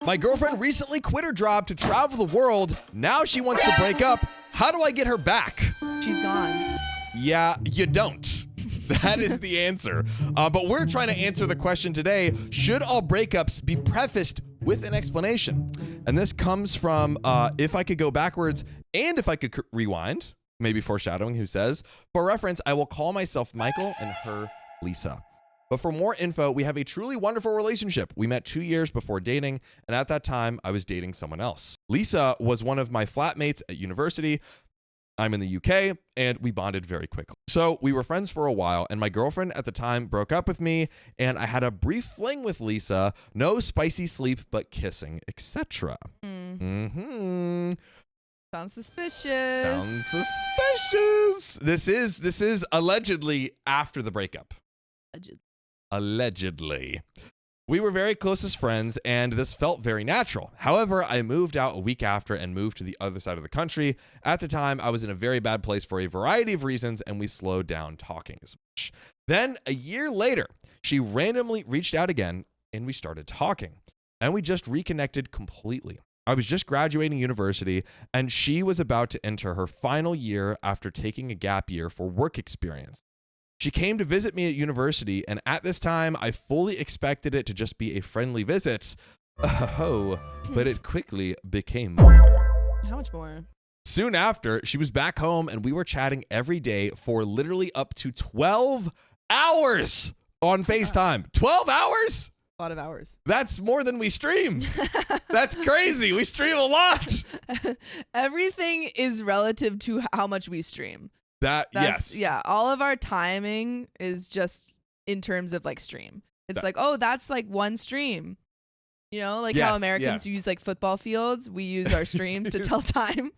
My girlfriend recently quit her job to travel the world. Now she wants to break up. How do I get her back? She's gone. Yeah, you don't. That is the answer. But we're trying to answer the question today, should all breakups be prefaced with an explanation? And this comes from If I Could Go Backwards and If I Could Rewind, maybe foreshadowing, who says, for reference, I will call myself Michael and her Lisa. But for more info, we have a truly wonderful relationship. We met 2 years before dating, and at that time, I was dating someone else. Lisa was one of my flatmates at university. I'm in the UK, and we bonded very quickly. So we were friends for a while, and my girlfriend at the time broke up with me, and I had a brief fling with Lisa. No spicy sleep, but kissing, etc. Sounds suspicious. Sounds suspicious. This is allegedly after the breakup. Allegedly. We were very close as friends, and this felt very natural. However, I moved out a week after and moved to the other side of the country. At the time, I was in a very bad place for a variety of reasons, and we slowed down talking as much. Then, a year later, she randomly reached out again, and we started talking. And we just reconnected completely. I was just graduating university, and she was about to enter her final year after taking a gap year for work experience. She came to visit me at university, and at this time, I fully expected it to just be a friendly visit. Oh, but it quickly became more. How much more? Soon after, she was back home, and we were chatting every day for literally up to 12 hours on FaceTime. 12 hours? A lot of hours. That's more than we stream. That's crazy. We stream a lot. Everything is relative to how much we stream. Yes. Yeah. All of our timing is just in terms of like stream. It's like, oh, that's like one stream. You know, like how Americans use like football fields. We use our streams to tell time.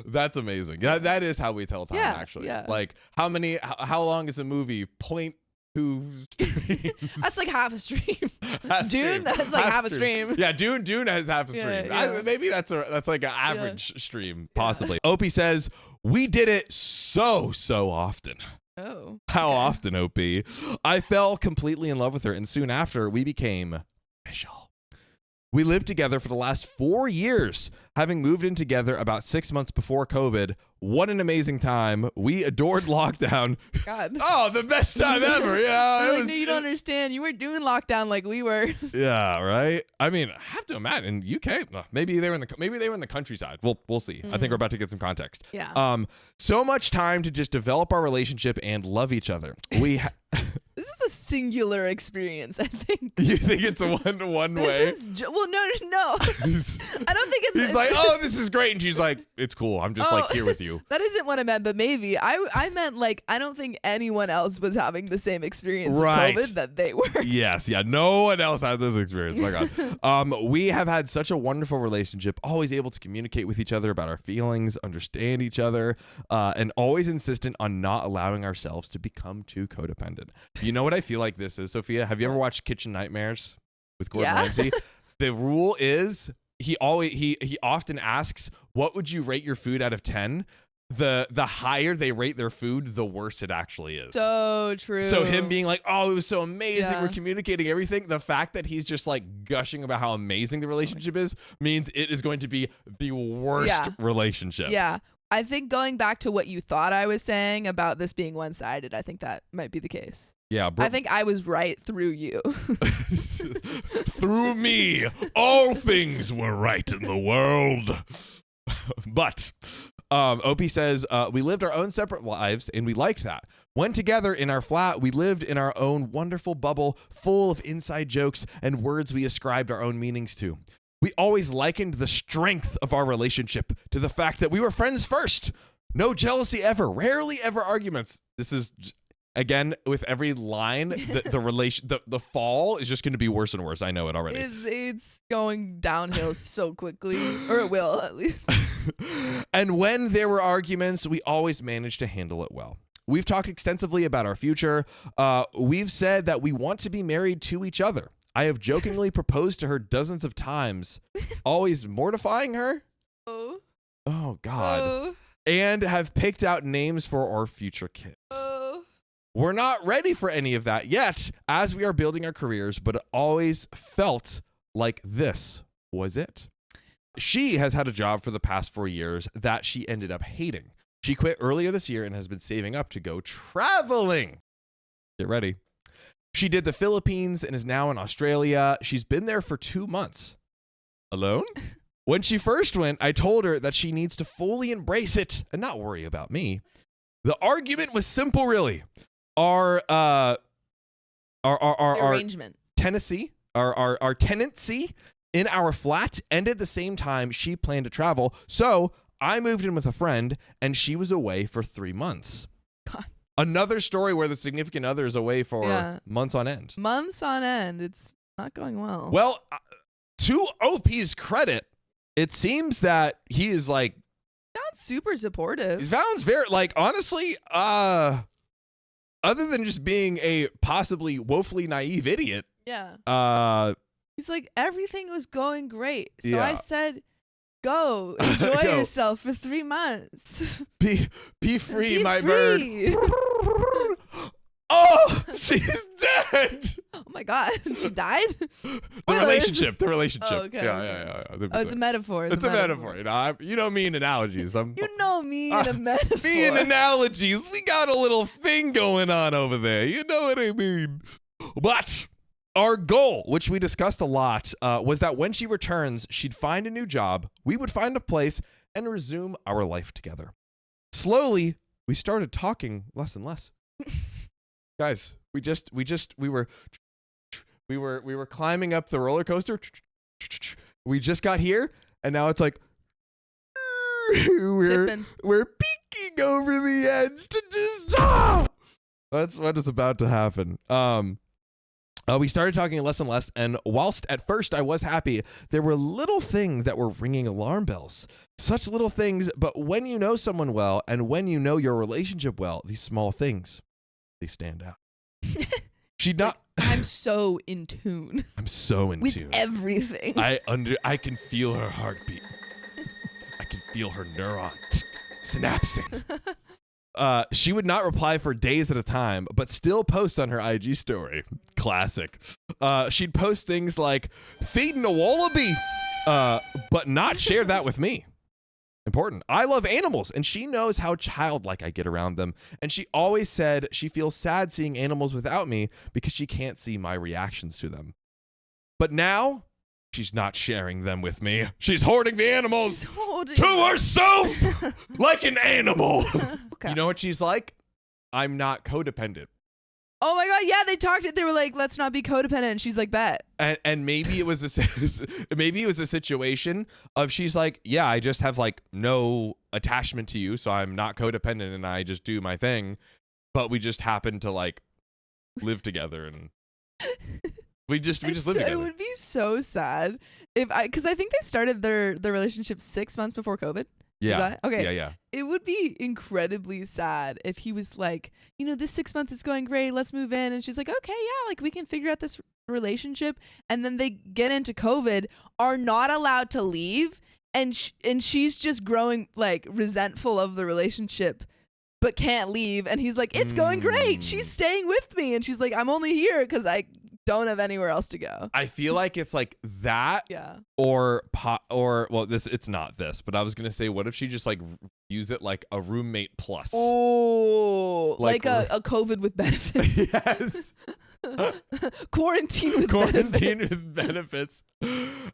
That's amazing. Yeah, that is how we tell time, actually. Yeah. Like how long is a movie? 0.2 streams. That's like half a stream. Dune, that's like half a stream. Yeah, Dune has half a stream. Yeah. Maybe that's like an average stream, possibly. OP says, we did it so often. Oh. How often, OP? I fell completely in love with her, and soon after, we became official. We lived together for the last 4 years, having moved in together about 6 months before COVID. What an amazing time. We adored lockdown. God. Oh, the best time ever. Yeah. No, you don't understand. You were doing lockdown like we were. Yeah, right. I mean, I have to imagine in UK, maybe they were in the countryside. We'll see. I think we're about to get some context. Yeah. So much time to just develop our relationship and love each other. This is a singular experience, I think. You think it's a one way? Well, no. I don't think it's. He's like, oh, this is great, and she's like, it's cool. I'm just like here with you. That isn't what I meant, but maybe I meant like I don't think anyone else was having the same experience with COVID that they were. Yes, yeah. No one else had this experience. My God. We have had such a wonderful relationship. Always able to communicate with each other about our feelings, understand each other, and always insistent on not allowing ourselves to become too codependent. You know what I feel like this is, Sophia? Have you ever watched Kitchen Nightmares with Gordon Ramsay? The rule is he often asks, what would you rate your food out of 10? The higher they rate their food, the worse it actually is. So true. So him being like, oh, it was so amazing. Yeah. We're communicating everything. The fact that he's just like gushing about how amazing the relationship is means it is going to be the worst relationship. Yeah. I think going back to what you thought I was saying about this being one-sided, I think that might be the case. Yeah, I think I was right through you. Through me, all things were right in the world. But OP says, we lived our own separate lives, and we liked that. When together in our flat, we lived in our own wonderful bubble full of inside jokes and words we ascribed our own meanings to. We always likened the strength of our relationship to the fact that we were friends first. No jealousy ever, rarely ever arguments. This is... Again, with every line, the fall is just going to be worse and worse. I know it already. It's going downhill so quickly, or it will at least. And when there were arguments, we always managed to handle it well. We've talked extensively about our future. We've said that we want to be married to each other. I have jokingly proposed to her dozens of times, always mortifying her. Oh God. Oh. And have picked out names for our future kids. We're not ready for any of that yet as we are building our careers, but it always felt like this was it. She has had a job for the past 4 years that she ended up hating. She quit earlier this year and has been saving up to go traveling. Get ready. She did the Philippines and is now in Australia. She's been there for 2 months. Alone? When she first went, I told her that she needs to fully embrace it and not worry about me. The argument was simple, really. Our arrangement. Our tenancy in our flat ended the same time she planned to travel. So I moved in with a friend and she was away for 3 months. God. Another story where the significant other is away for months on end. Months on end. It's not going well. Well, to OP's credit, it seems that he is like sounds super supportive. Sounds very honestly, other than just being a possibly woefully naive idiot. Yeah. He's like, everything was going great. So I said, go enjoy yourself for 3 months. Be free, my bird. Oh, she's dead. Oh my God, she died. The relationship. Oh, okay. Yeah. It's a metaphor. It's a metaphor. You know me and analogies. You know me and a metaphor. Me and analogies. We got a little thing going on over there. You know what I mean? But our goal, which we discussed a lot, was that when she returns, she'd find a new job, we would find a place, and resume our life together. Slowly, we started talking less and less. Guys, we were climbing up the roller coaster. We just got here, and now it's like we're peeking over the edge to just That's what is about to happen. We started talking less and less, and whilst at first I was happy, there were little things that were ringing alarm bells. Such little things, but when you know someone well, and when you know your relationship well, these small things, they stand out. I'm so in tune. I'm so in with tune. Everything. I can feel her heartbeat. I can feel her neurons synapsing. She would not reply for days at a time, but still post on her IG story. Classic. She'd post things like feeding a wallaby, but not share that with me. Important. I love animals, and she knows how childlike I get around them. And she always said she feels sad seeing animals without me because she can't see my reactions to them. But now, she's not sharing them with me. She's hoarding the animals to herself like an animal. Okay. You know what she's like? I'm not codependent. Oh my God, yeah, they were like, let's not be codependent, and she's like, bet. And maybe it was a situation of she's like, yeah, I just have like no attachment to you, so I'm not codependent and I just do my thing, but we just happen to like live together, and we just live together. It would be so sad because I think they started their relationship 6 months before COVID. Yeah. Okay. Yeah. It would be incredibly sad if he was like, this 6 month is going great. Let's move in. And she's like, okay, yeah, like we can figure out this relationship. And then they get into COVID, are not allowed to leave. And she's just growing like resentful of the relationship, but can't leave. And he's like, it's going great. She's staying with me. And she's like, I'm only here because I don't have anywhere else to go. I feel like it's like that. Yeah. Or it's not this, but I was gonna say, what if she just like use it like a roommate plus? Oh, like a COVID with benefits. Yes. Quarantine with benefits.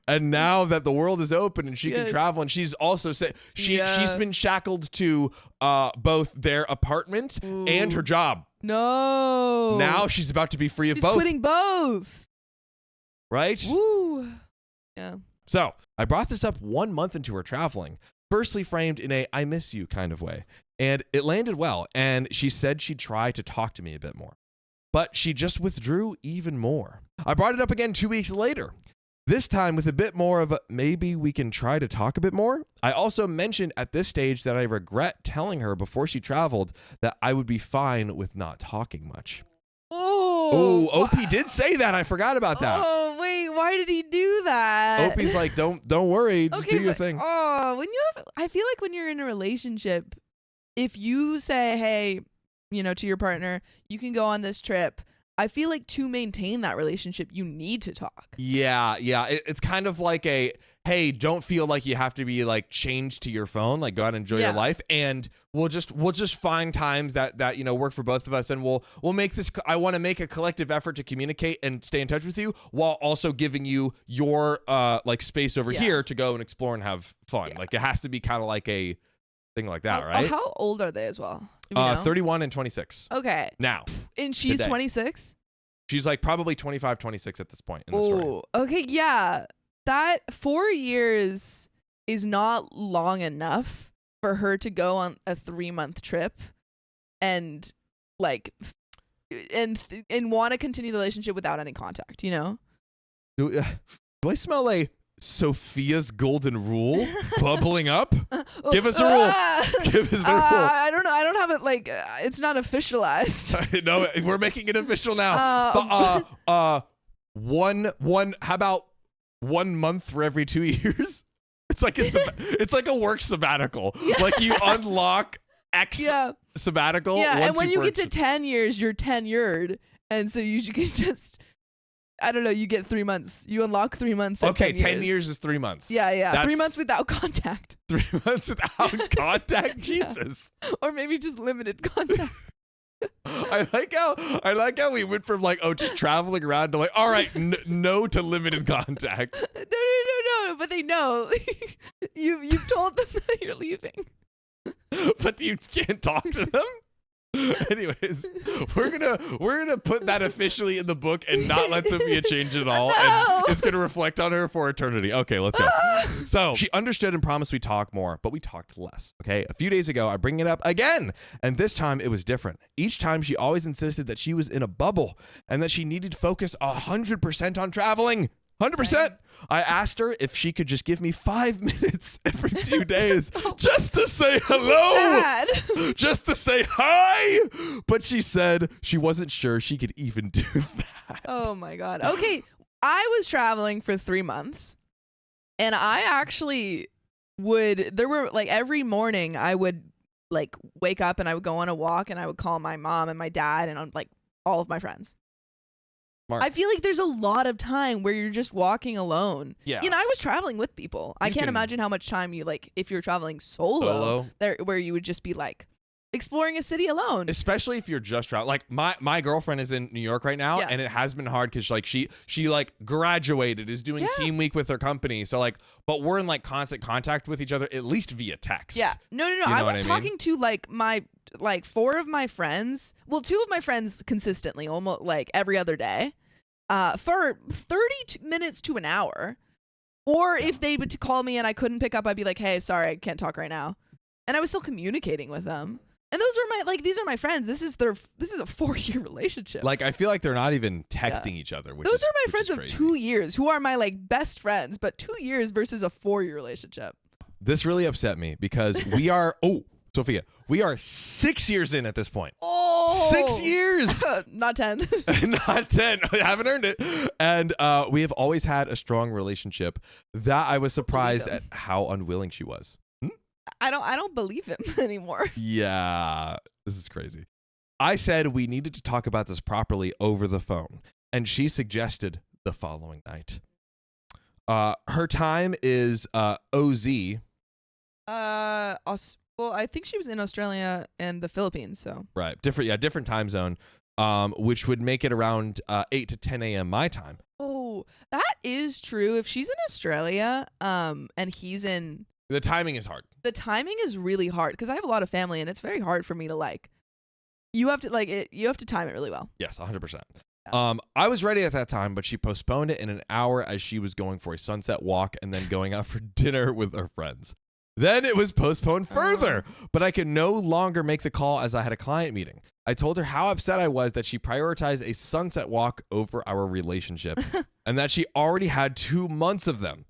And now that the world is open and she can travel, and she's also she's been shackled to both their apartment and her job. No. Now she's about to be free of she's both. Quitting both. Right? Woo. Yeah. So I brought this up 1 month into her traveling, firstly framed in a I miss you kind of way. And it landed well. And she said she'd try to talk to me a bit more. But she just withdrew even more. I brought it up again 2 weeks later. This time with a bit more of a, maybe we can try to talk a bit more. I also mentioned at this stage that I regret telling her before she traveled that I would be fine with not talking much. Oh, OP did say that. I forgot about that. Oh, wait, why did he do that? OP's like, don't worry, just do your thing. Oh, I feel like when you're in a relationship, if you say, hey, to your partner, you can go on this trip. I feel like to maintain that relationship, you need to talk. Yeah. It's kind of like a, hey, don't feel like you have to be like chained to your phone. Like, go out and enjoy your life, and we'll just find times that work for both of us, and we'll make this. I want to make a collective effort to communicate and stay in touch with you, while also giving you your like space over here to go and explore and have fun. Like, it has to be kind of like a thing like that, right? How old are they as well? 31 and 26. Okay. Now. And she's 26? She's like probably 25, 26 at this point in the story. Oh, okay. Yeah. That 4 years is not long enough for her to go on a 3-month trip and like, and want to continue the relationship without any contact, you know? Do I smell a Sophia's golden rule bubbling up? Give us a rule. Give us the rule. I don't know. I don't have it like it's not officialized. No, we're making it official now. One. How about 1 month for every 2 years? It's like a work sabbatical. Yeah. Like, you unlock X sabbatical. Yeah, and when you get to 10 years, you're tenured, and so you can just. I don't know, you get 3 months. You unlock 3 months. Okay, 10 years is 3 months. Yeah. That's 3 months without contact. 3 months without contact? Jesus. Or maybe just limited contact. I like how we went from like, just traveling around to like, all right, no to limited contact. No, but they know. You've told them that you're leaving. But you can't talk to them? Anyways, we're gonna put that officially in the book and not let Sophia change it at all. No! And it's gonna reflect on her for eternity. Okay, let's go. So she understood and promised we'd talk more, but we talked less. Okay, a few days ago, I bring it up again, and this time it was different. Each time she always insisted that she was in a bubble and that she needed to focus 100% on traveling. 100%. I asked her if she could just give me 5 minutes every few days just to say hello, just to say hi. But she said she wasn't sure she could even do that. Oh my God. Okay. I was traveling for 3 months, and I actually there were like every morning I would like wake up and I would go on a walk and I would call my mom and my dad and like all of my friends. Mark. I feel like there's a lot of time where you're just walking alone. Yeah. I was traveling with people. I can't imagine how much time you like if you're traveling solo. There where you would just be like exploring a city alone. Especially if you're just traveling. Like my girlfriend is in New York right now, and it has been hard because like she like graduated, is doing team week with her company. So like, but we're in like constant contact with each other, at least via text. Yeah. No. You know I was talking to like my 4 of my friends. Well, 2 of my friends consistently, almost like every other day, for 30 minutes to an hour. Or if they would call me and I couldn't pick up, I'd be like, hey, sorry, I can't talk right now. And I was still communicating with them. And those were these are my friends. This is a 4-year relationship. Like, I feel like they're not even texting each other. Those are my friends of 2 years who are my like best friends, but 2 years versus a 4-year relationship. This really upset me because we are, Sophia, we are 6 years in at this point. 6 years. Not 10. Not 10. I haven't earned it. And we have always had a strong relationship. That I was surprised at how unwilling she was. I don't believe him anymore. Yeah, this is crazy. I said we needed to talk about this properly over the phone, and she suggested the following night. Her time is OZ. Well, I think she was in Australia and the Philippines, so. Right. Different time zone, which would make it around 8 to 10 a.m. my time. Oh, that is true. If she's in Australia, and he's in. The timing is hard. The timing is really hard because I have a lot of family and it's very hard for me to like. You have to time it really well. Yes, 100%. Yeah. I was ready at that time, but she postponed it in an hour as she was going for a sunset walk and then going out for dinner with her friends. Then it was postponed further, but I could no longer make the call as I had a client meeting. I told her how upset I was that she prioritized a sunset walk over our relationship and that she already had 2 months of them.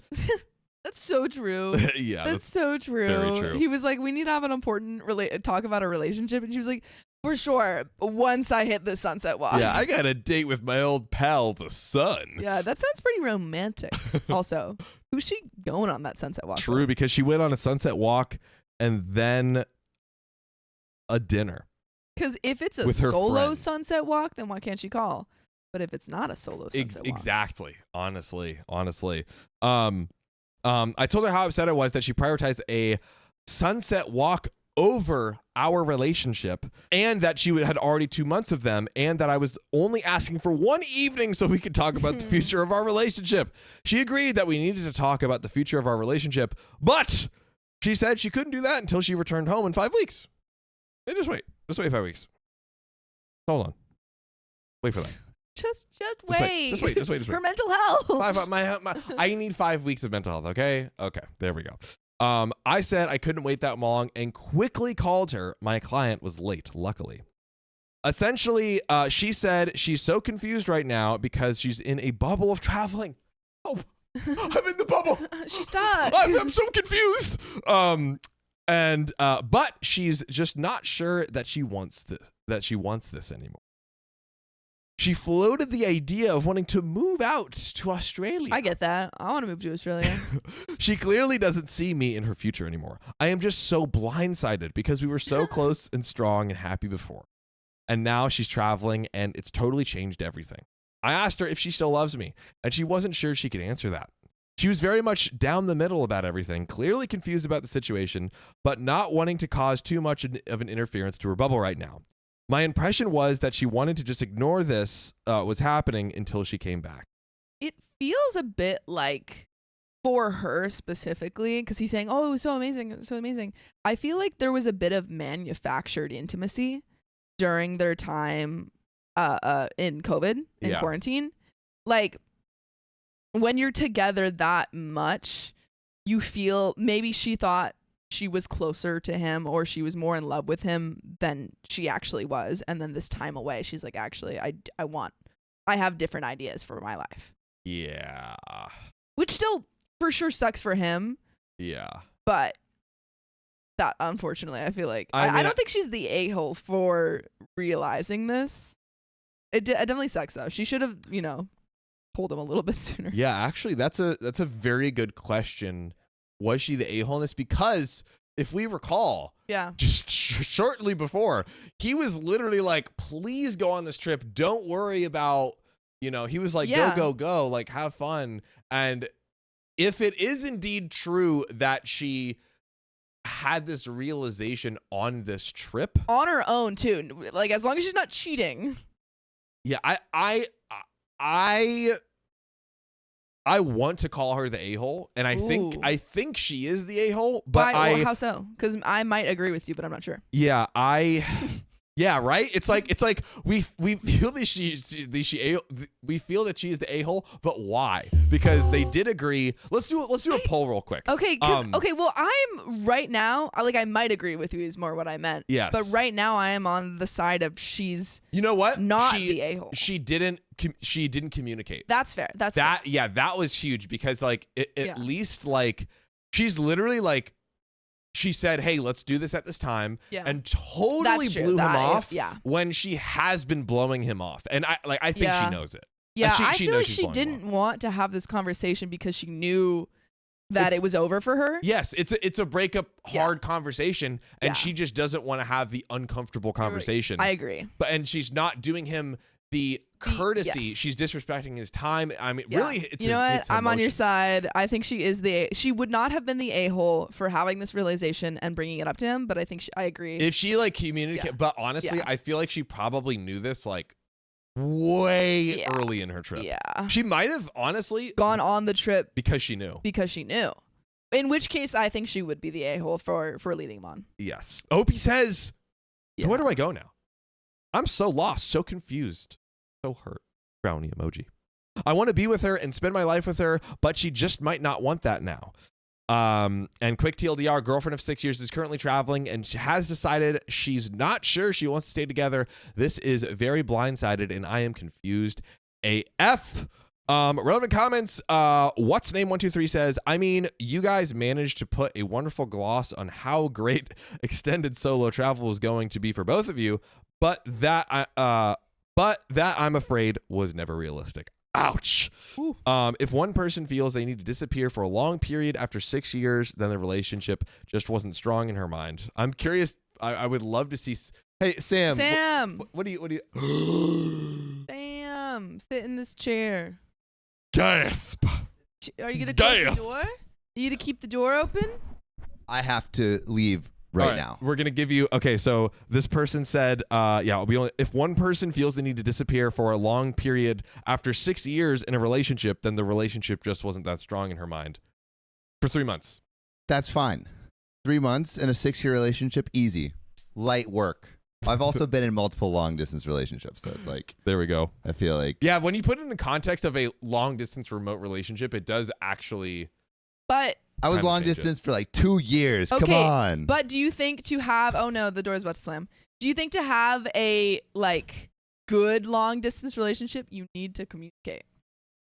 That's so true. Yeah, that's so true. Very true. He was like, we need to have an important talk about our relationship. And she was like, for sure, once I hit the sunset walk. Yeah, I got a date with my old pal, the sun. Yeah, that sounds pretty romantic. Also, who's she going on that sunset walk True, with? Because she went on a sunset walk and then a dinner. Because if it's a solo sunset walk, then why can't she call? But if it's not a solo sunset walk. Exactly. Honestly. I told her how upset I was that she prioritized a sunset walk over our relationship, and that she had already 2 months of them, and that I was only asking for one evening so we could talk about the future of our relationship. She agreed that we needed to talk about the future of our relationship, but she said she couldn't do that until she returned home in 5 weeks. Hey, just wait 5 weeks. Hold on. Wait for that. Just wait. Just wait. For mental health. I need 5 weeks of mental health, okay? Okay, there we go. I said I couldn't wait that long and quickly called her. My client was late, luckily. Essentially, she said she's so confused right now because she's in a bubble of traveling. Oh, I'm in the bubble. She's stuck. I'm so confused. But she's just not sure that she wants this anymore. She floated the idea of wanting to move out to Australia. I get that. I want to move to Australia. She clearly doesn't see me in her future anymore. I am just so blindsided because we were so close and strong and happy before. And now she's traveling and it's totally changed everything. I asked her if she still loves me, and she wasn't sure she could answer that. She was very much down the middle about everything, clearly confused about the situation, but not wanting to cause too much of an interference to her bubble right now. My impression was that she wanted to just ignore this was happening until she came back. It feels a bit like, for her specifically, because he's saying, oh, it was so amazing. It was so amazing. I feel like there was a bit of manufactured intimacy during their time in COVID, in quarantine. Like, when you're together that much, you feel, maybe she thought she was closer to him or she was more in love with him than she actually was. And then this time away, she's like, actually, I have different ideas for my life. Yeah. Which still for sure sucks for him. Yeah. But that, unfortunately, I feel like I don't think she's the a-hole for realizing this. It definitely sucks though. She should have, told him a little bit sooner. Yeah, actually, that's a very good question. Was she the a-holeness? Because if we recall, just shortly before, he was literally like, please go on this trip. Don't worry about, he was like, go, like, have fun. And if it is indeed true that she had this realization on this trip. On her own, too. Like, as long as she's not cheating. Yeah, I want to call her the a-hole, and I think she is the a-hole, but Well, how so? Because I might agree with you, but I'm not sure. Yeah, yeah, right. It's like we feel we feel that she is the a-hole, but why? Because they did agree. Let's do a poll real quick. Okay, well, I'm right now. I might agree with you. Is more what I meant. Yes, but right now I am on the side of she's. You know what? Not the a-hole. She didn't communicate. That's fair. Fair. Yeah, that was huge because at least she's literally she said, hey, let's do this at this time, and totally blew him off when she has been blowing him off. And I think she knows it. Yeah, I feel like she didn't want to have this conversation because she knew that it was over for her. Yes, it's a breakup hard conversation, and she just doesn't want to have the uncomfortable conversation. I agree. And she's not doing him the courtesy. She's disrespecting his time. I mean, really, it's you know what? I'm on your side. I think she would not have been the a-hole for having this realization and bringing it up to him, but I think I agree. If she communicated, but honestly, I feel like she probably knew this way early in her trip. Yeah. She might have honestly gone on the trip because she knew. In which case, I think she would be the a-hole for leading him on. Yes. Opie says, so where do I go now? I'm so lost, so confused, so hurt. Brownie emoji. I want to be with her and spend my life with her, but she just might not want that now. And quick TLDR, girlfriend of 6 years is currently traveling and she has decided she's not sure she wants to stay together. This is very blindsided and I am confused AF. Relevant comments. What's name 123 says, I mean, you guys managed to put a wonderful gloss on how great extended solo travel was going to be for both of you, but that I'm afraid was never realistic. Ouch. If one person feels they need to disappear for a long period after 6 years, then the relationship just wasn't strong in her mind. I'm curious. I would love to see. Hey, Sam. Sam. What do you? Sam. come sit in this chair. Gasp. Are you gonna close the door? Are you gonna keep the door open? I have to leave right now. We're gonna give you. Okay, so this person said, if one person feels the need to disappear for a long period after 6 years in a relationship, then the relationship just wasn't that strong in her mind. For 3 months. That's fine. 3 months in a 6-year relationship, easy, light work. I've also been in multiple long distance relationships, so it's like there we go. I feel like when you put it in the context of a long distance remote relationship, it does actually. But I was long distance for like 2 years. Okay, come on. But do you think to have? Oh no, the door's about to slam. Do you think to have a like good long distance relationship, you need to communicate?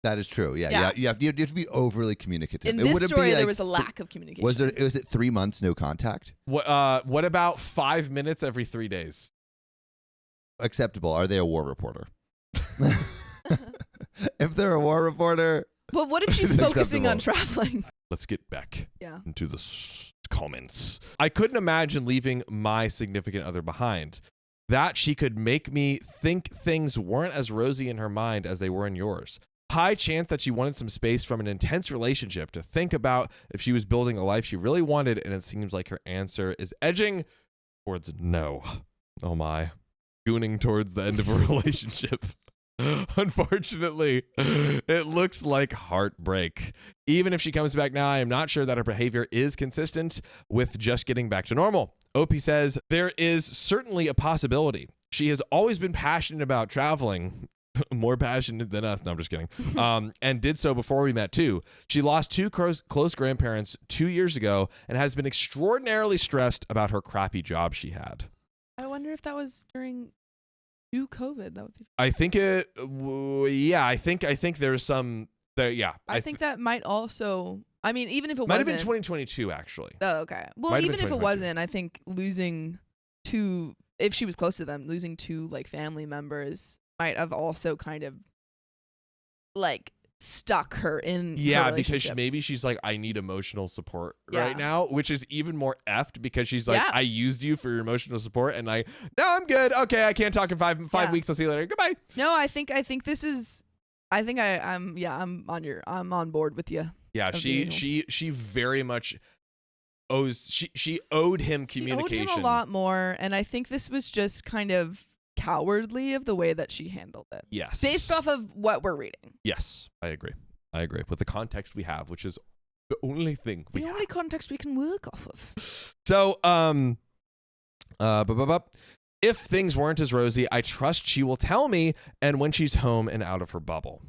That is true. Yeah. You have to be overly communicative. In this story, there was a lack of communication. Was it 3 months no contact? What about 5 minutes every 3 days? Acceptable. Are they a war reporter? If they're a war reporter. But what if she's focusing on traveling? Let's get back into the comments. I couldn't imagine leaving my significant other behind. That she could make me think things weren't as rosy in her mind as they were in yours. High chance that she wanted some space from an intense relationship to think about if she was building a life she really wanted, and it seems like her answer is edging towards no. Oh my. Gooning towards the end of a relationship. Unfortunately, it looks like heartbreak. Even if she comes back now, I am not sure that her behavior is consistent with just getting back to normal. OP says, there is certainly a possibility. She has always been passionate about traveling. More passionate than us. No, I'm just kidding. And did so before we met too. She lost 2 close grandparents 2 years ago and has been extraordinarily stressed about her crappy job she had. I wonder if that was during COVID. That would be. I think it. I think there's some. I think that might also. I mean, even if it might wasn't, have been 2022 actually. Oh, okay. Well, even if it wasn't, I think losing 2, if she was close to them, losing 2 like family members might have also kind of like stuck her in her because maybe she's like, I need emotional support right now, which is even more effed because she's like, I used you for your emotional support and no, I'm good. Okay, I can't talk in five weeks. I'll see you later. Goodbye. No, I think this is. I'm on board with you. Yeah, she very much owes. She owed him communication. She owed him a lot more, and I think this was just kind of cowardly of the way that she handled it. Yes. Based off of what we're reading. Yes, I agree. With the context we have, which is the only thing we have. The only context we can work off of. So, if things weren't as rosy, I trust she will tell me, and when she's home and out of her bubble.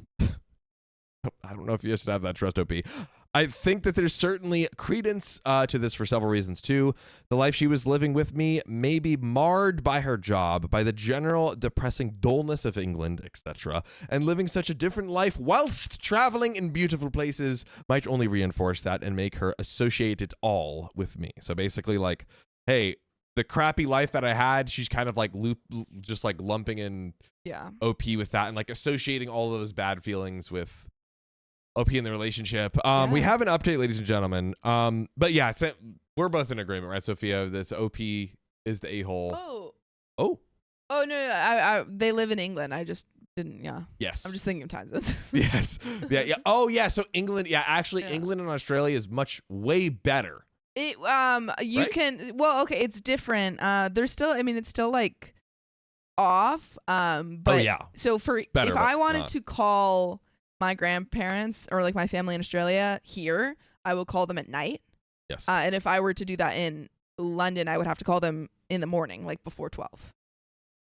I don't know if you should have that trust, OP. I think that there's certainly credence to this for several reasons, too. The life she was living with me may be marred by her job, by the general depressing dullness of England, etc. And living such a different life whilst traveling in beautiful places might only reinforce that and make her associate it all with me. So basically, like, hey, the crappy life that I had, she's kind of like just like lumping in OP with that and like associating all of those bad feelings with OP in the relationship. We have an update, ladies and gentlemen. But yeah, we're both in agreement, right, Sophia? This OP is the a-hole. Oh, no, they live in England. I just didn't. Yeah. Yes. I'm just thinking of time zones. Yes. Yeah. Oh, yeah. So England. Yeah, actually, England and Australia is way better. It's different. There's still. I mean, it's still like off. But so if I wanted to call my grandparents or like my family in Australia here, I will call them at night. Yes. And if I were to do that in London, I would have to call them in the morning, like before 12.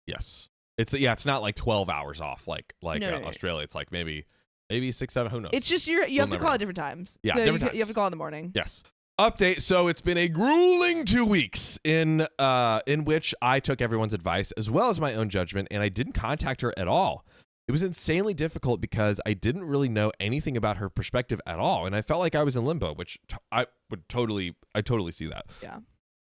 Yes. It's not like 12 hours off like Australia. It's like maybe 6, 7, who knows? It's just you have to call at different times. Yeah, so different times. You have to call in the morning. Yes. Update. So it's been a grueling 2 weeks in which I took everyone's advice as well as my own judgment, and I didn't contact her at all. It was insanely difficult because I didn't really know anything about her perspective at all, and I felt like I was in limbo, which I totally see that. Yeah.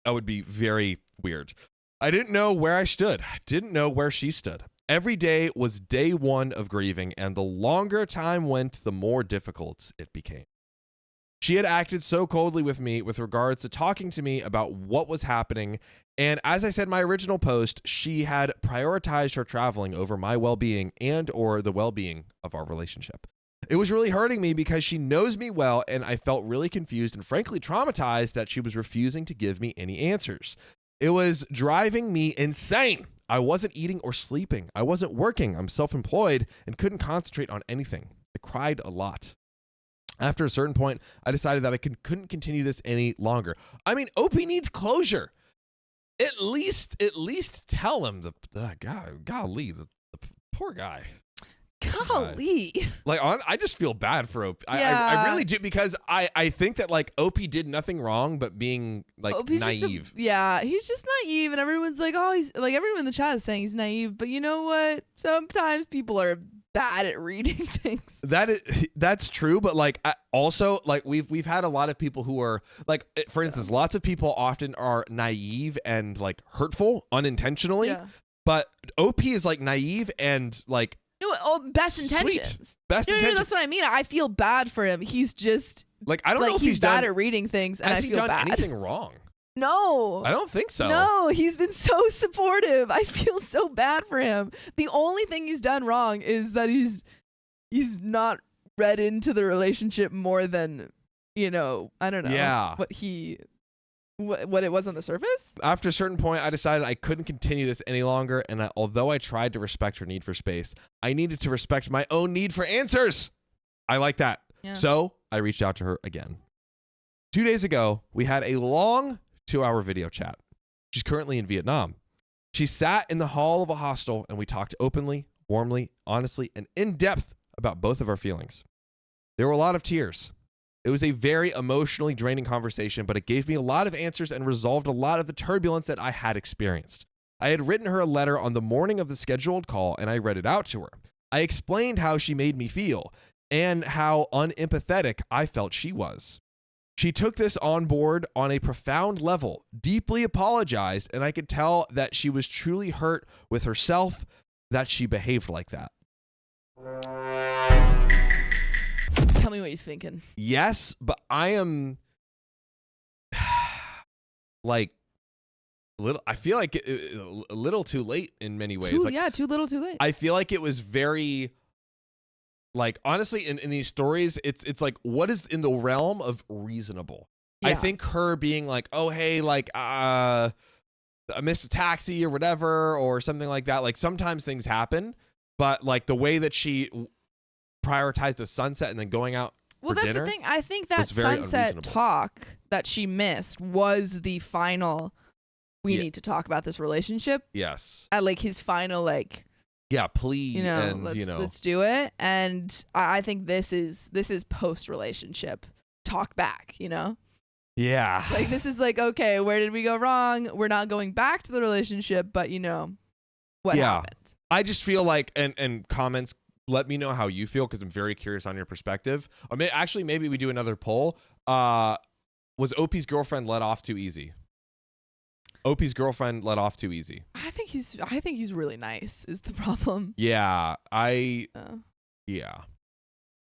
That would be very weird. I didn't know where I stood. I didn't know where she stood. Every day was day 1 of grieving, and the longer time went, the more difficult it became. She had acted so coldly with me with regards to talking to me about what was happening. And as I said in my original post, she had prioritized her traveling over my well-being and or the well-being of our relationship. It was really hurting me because she knows me well, and I felt really confused and frankly traumatized that she was refusing to give me any answers. It was driving me insane. I wasn't eating or sleeping. I wasn't working. I'm self-employed and couldn't concentrate on anything. I cried a lot. After a certain point, I decided that I couldn't continue this any longer. I mean, OP needs closure. At least tell him the poor guy. Golly. Like, I just feel bad for OP. Yeah. I really do, because I think that like OP did nothing wrong but being like OP's naive. He's just naive, and everyone's like, oh, he's like, everyone in the chat is saying he's naive, but you know what? Sometimes people are bad at reading things. That's true, but like also like we've had a lot of people who are like, for instance, lots of people often are naive and like hurtful unintentionally, but OP is like naive and like best intentions. Sweet. Best intentions. No, that's what I mean. I feel bad for him. He's just like, I don't know if he's bad at reading things, and I feel bad. Has he done anything wrong? No. I don't think so. No, he's been so supportive. I feel so bad for him. The only thing he's done wrong is that he's not read into the relationship more than, I don't know. What it was on the surface? After a certain point, I decided I couldn't continue this any longer, and although I tried to respect her need for space, I needed to respect my own need for answers. I like that. Yeah. So I reached out to her again. 2 days ago, we had a long 2-hour video chat. She's currently in Vietnam. She sat in the hall of a hostel, and we talked openly, warmly, honestly, and in depth about both of our feelings. There were a lot of tears. It was a very emotionally draining conversation, but it gave me a lot of answers and resolved a lot of the turbulence that I had experienced. I had written her a letter on the morning of the scheduled call, and I read it out to her. I explained how she made me feel and how unempathetic I felt she was. She took this on board on a profound level, deeply apologized, and I could tell that she was truly hurt with herself that she behaved like that. Tell me what you're thinking. Yes, but I am like I feel like a little too late in many ways. Too little too late. I feel like it was very, like, honestly, in these stories, it's like, what is in the realm of reasonable? Yeah. I think her being like, oh, hey, like, I missed a taxi or whatever, or something like that. Like, sometimes things happen, but like the way that she prioritized the sunset and then going out for that's dinner, the thing. I think that sunset talk that she missed was the final, we need to talk about this relationship. Yes. At like his final, like, plea, and let's do it. And I think this is post relationship talk back, Yeah. Like, this is like, okay, where did we go wrong? We're not going back to the relationship, but what happened? I just feel like, and comments, let me know how you feel, because I'm very curious on your perspective. Or maybe we do another poll. Was OP's girlfriend let off too easy? OP's girlfriend let off too easy. I think he's really nice is the problem. Yeah, yeah.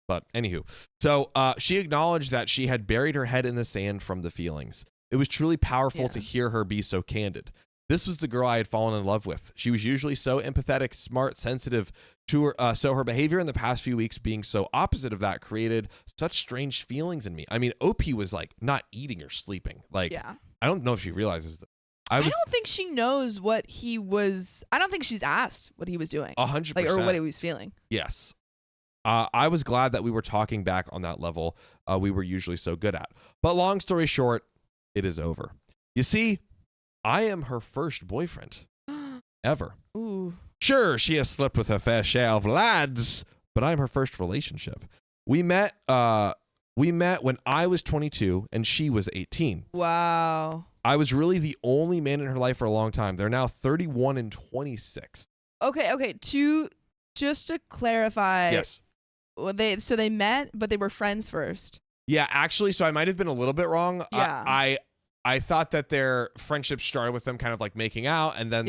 But anywho, so she acknowledged that she had buried her head in the sand from the feelings. It was truly powerful to hear her be so candid. This was the girl I had fallen in love with. She was usually so empathetic, smart, sensitive to her. So her behavior in the past few weeks being so opposite of that created such strange feelings in me. I mean, OP was like not eating or sleeping. Like, I don't know if she realizes that. I don't think she knows what he was. I don't think she's asked what he was doing. 100%. Like, or what he was feeling. Yes. I was glad that we were talking back on that level we were usually so good at. But long story short, it is over. You see, I am her first boyfriend ever. Ooh. Sure, she has slept with her fair share of lads, but I'm her first relationship. We met when I was 22 and she was 18. Wow. I was really the only man in her life for a long time. They're now 31 and 26. Okay. Just to clarify. Yes. They met, but they were friends first. Yeah, actually, so I might have been a little bit wrong. Yeah. I thought that their friendship started with them kind of like making out and then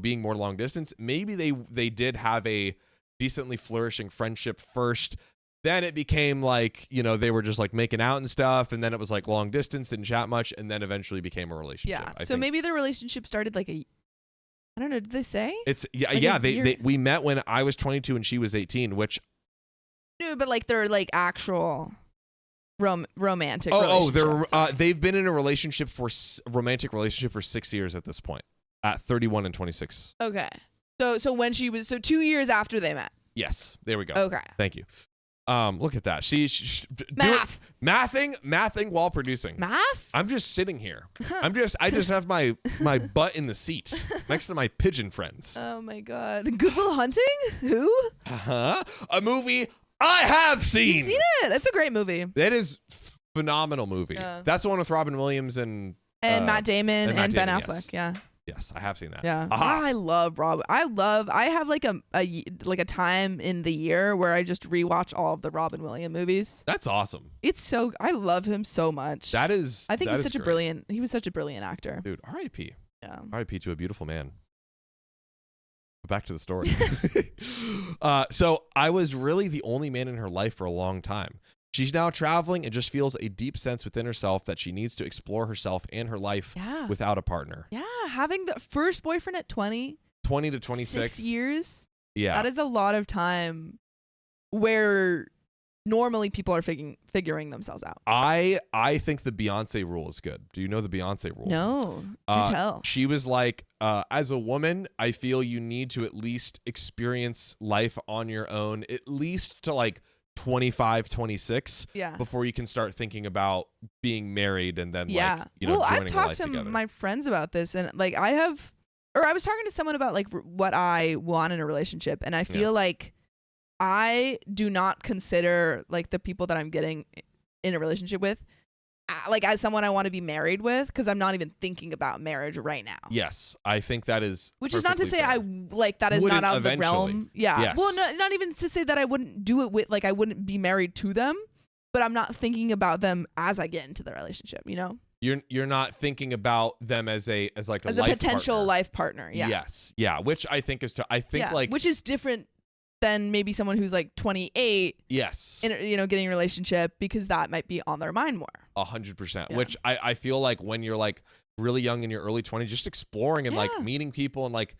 being more long distance. Maybe they did have a decently flourishing friendship first. Then it became like, they were just like making out and stuff. And then it was like long distance, didn't chat much. And then eventually became a relationship. Yeah. So maybe their relationship started like I don't know. Did they say? It's Like we met when I was 22 and she was 18, which. No, but like they're like actual romantic. They've been in a romantic relationship for 6 years at this point, at 31 and 26. Okay. So when she was 2 years after they met. Yes. There we go. Okay. Thank you. Look at that. She mathing while producing. Math? I'm just sitting here. I just have my butt in the seat next to my pigeon friends. Oh my God. Good Will Hunting? Who? A movie I have seen. You've seen it. It's a great movie. That is phenomenal movie. Yeah. That's the one with Robin Williams and Matt Damon and Ben Damon, Affleck. yes. Yeah. Yes, I have seen that. Yeah. Aha. I love Rob. I have like a time in the year where I just rewatch all of the Robin Williams movies. That's awesome. I love him so much. I think he's such great. He was such a brilliant actor. Dude, R.I.P. Yeah. R.I.P. to a beautiful man. Back to the story. So I was really the only man in her life for a long time. She's now traveling and just feels a deep sense within herself that she needs to explore herself and her life without a partner. Yeah, having the first boyfriend at 20 to 26 6 years. Yeah. That is a lot of time where normally people are figuring themselves out. I think the Beyonce rule is good. Do you know the Beyonce rule? No. You tell. She was like, as a woman, I feel you need to at least experience life on your own, at least to like 25, 26 before you can start thinking about being married and then joining I've talked to together. My friends about this, and like I was talking to someone about like what I want in a relationship, and I feel like I do not consider like the people that I'm getting in a relationship with like as someone I want to be married with, because I'm not even thinking about marriage right now. Yes, I think that is. Which is not to say fair. that is Wouldn't not out of the eventually. realm. Yeah. Yes. Well, not even to say that I wouldn't do it with, like I wouldn't be married to them, but I'm not thinking about them as I get into the relationship. You know. You're not thinking about them as a potential partner. Life partner. Yeah. Yes. Yeah. Which I think is which is different than maybe someone who's like 28. Yes. Getting a relationship, because that might be on their mind more. 100%. Which I feel like when you're like really young in your early 20s, just exploring and like meeting people and like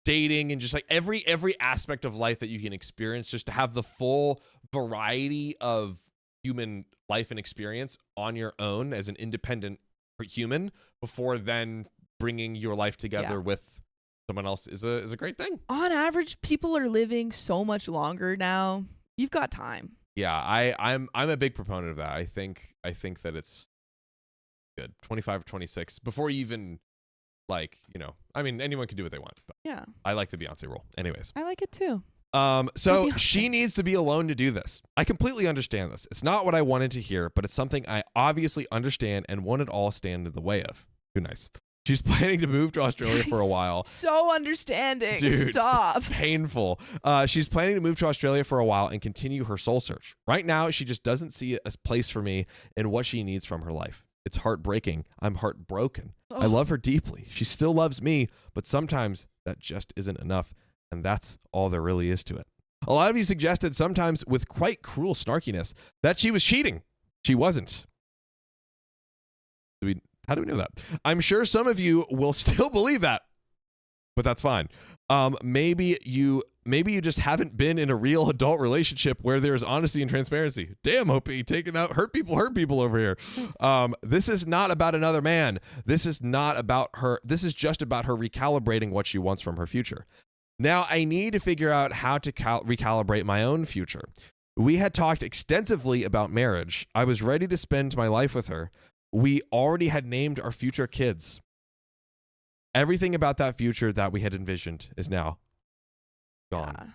dating and just like every aspect of life that you can experience, just to have the full variety of human life and experience on your own as an independent human before then bringing your life together with someone else is a great thing. On average, people are living so much longer now. You've got time. Yeah, I'm a big proponent of that. I think that it's good. 25 or 26 before you even anyone can do what they want. But I like the Beyonce rule. Anyways. I like it too. So she needs to be alone to do this. I completely understand this. It's not what I wanted to hear, but it's something I obviously understand and won't at all stand in the way of. Too nice. She's planning to move to Australia for a while. So understanding. Dude, stop. It's painful. She's planning to move to Australia for a while and continue her soul search. Right now, she just doesn't see a place for me and what she needs from her life. It's heartbreaking. I'm heartbroken. Oh. I love her deeply. She still loves me, but sometimes that just isn't enough. And that's all there really is to it. A lot of you suggested, sometimes with quite cruel snarkiness, that she was cheating. She wasn't. How do we know that? I'm sure some of you will still believe that, but that's fine. Maybe you just haven't been in a real adult relationship where there's honesty and transparency. Damn, Opie, taking out hurt people over here. This is not about another man. This is not about her. This is just about her recalibrating what she wants from her future. Now, I need to figure out how to recalibrate my own future. We had talked extensively about marriage. I was ready to spend my life with her. We already had named our future kids. Everything about that future that we had envisioned is now gone. Yeah.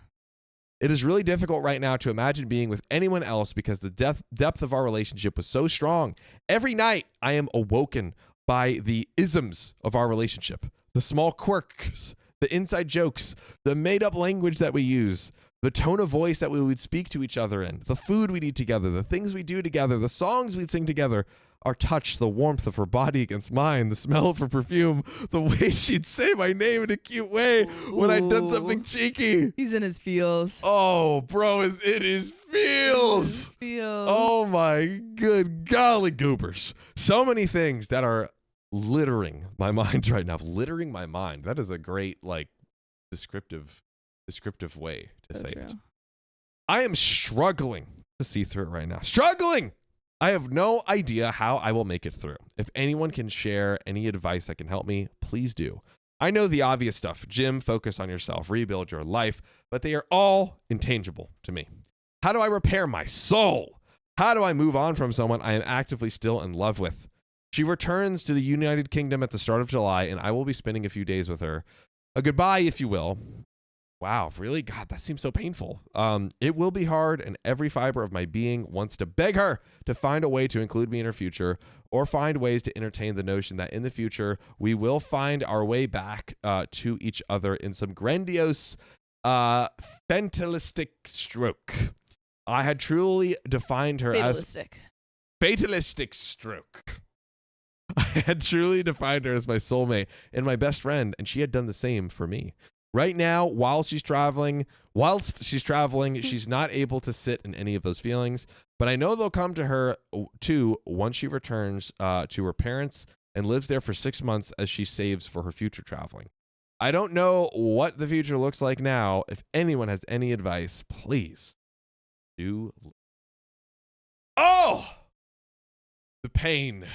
It is really difficult right now to imagine being with anyone else because the depth of our relationship was so strong. Every night I am awoken by the isms of our relationship, the small quirks, the inside jokes, the made-up language that we use. the tone of voice that we would speak to each other in, the food we'd eat together, the things we do together, the songs we'd sing together, our touch, the warmth of her body against mine, the smell of her perfume, the way she'd say my name in a cute way when I'd done something cheeky. He's in his feels. Oh, bro, it is feels. Feels. Oh my good golly goobers. So many things that are littering my mind right now. Littering my mind. That is a great, like, descriptive way to say it. I am struggling to see through it right now. Struggling! I have no idea how I will make it through. If anyone can share any advice that can help me, please do. I know the obvious stuff. Gym, focus on yourself, rebuild your life, but they are all intangible to me. How do I repair my soul? How do I move on from someone I am actively still in love with? She returns to the United Kingdom at the start of July, and I will be spending a few days with her. A goodbye, if you will. Wow, really? God, that seems so painful. It will be hard, and every fiber of my being wants to beg her to find a way to include me in her future, or find ways to entertain the notion that in the future we will find our way back to each other in some grandiose, fatalistic stroke. I had truly defined her as fatalistic stroke. I had truly defined her as my soulmate and my best friend, and she had done the same for me. Right now, whilst she's traveling, she's not able to sit in any of those feelings, but I know they'll come to her too once she returns to her parents and lives there for 6 months as she saves for her future traveling. I don't know what the future looks like now. If anyone has any advice, please do. Oh! The pain.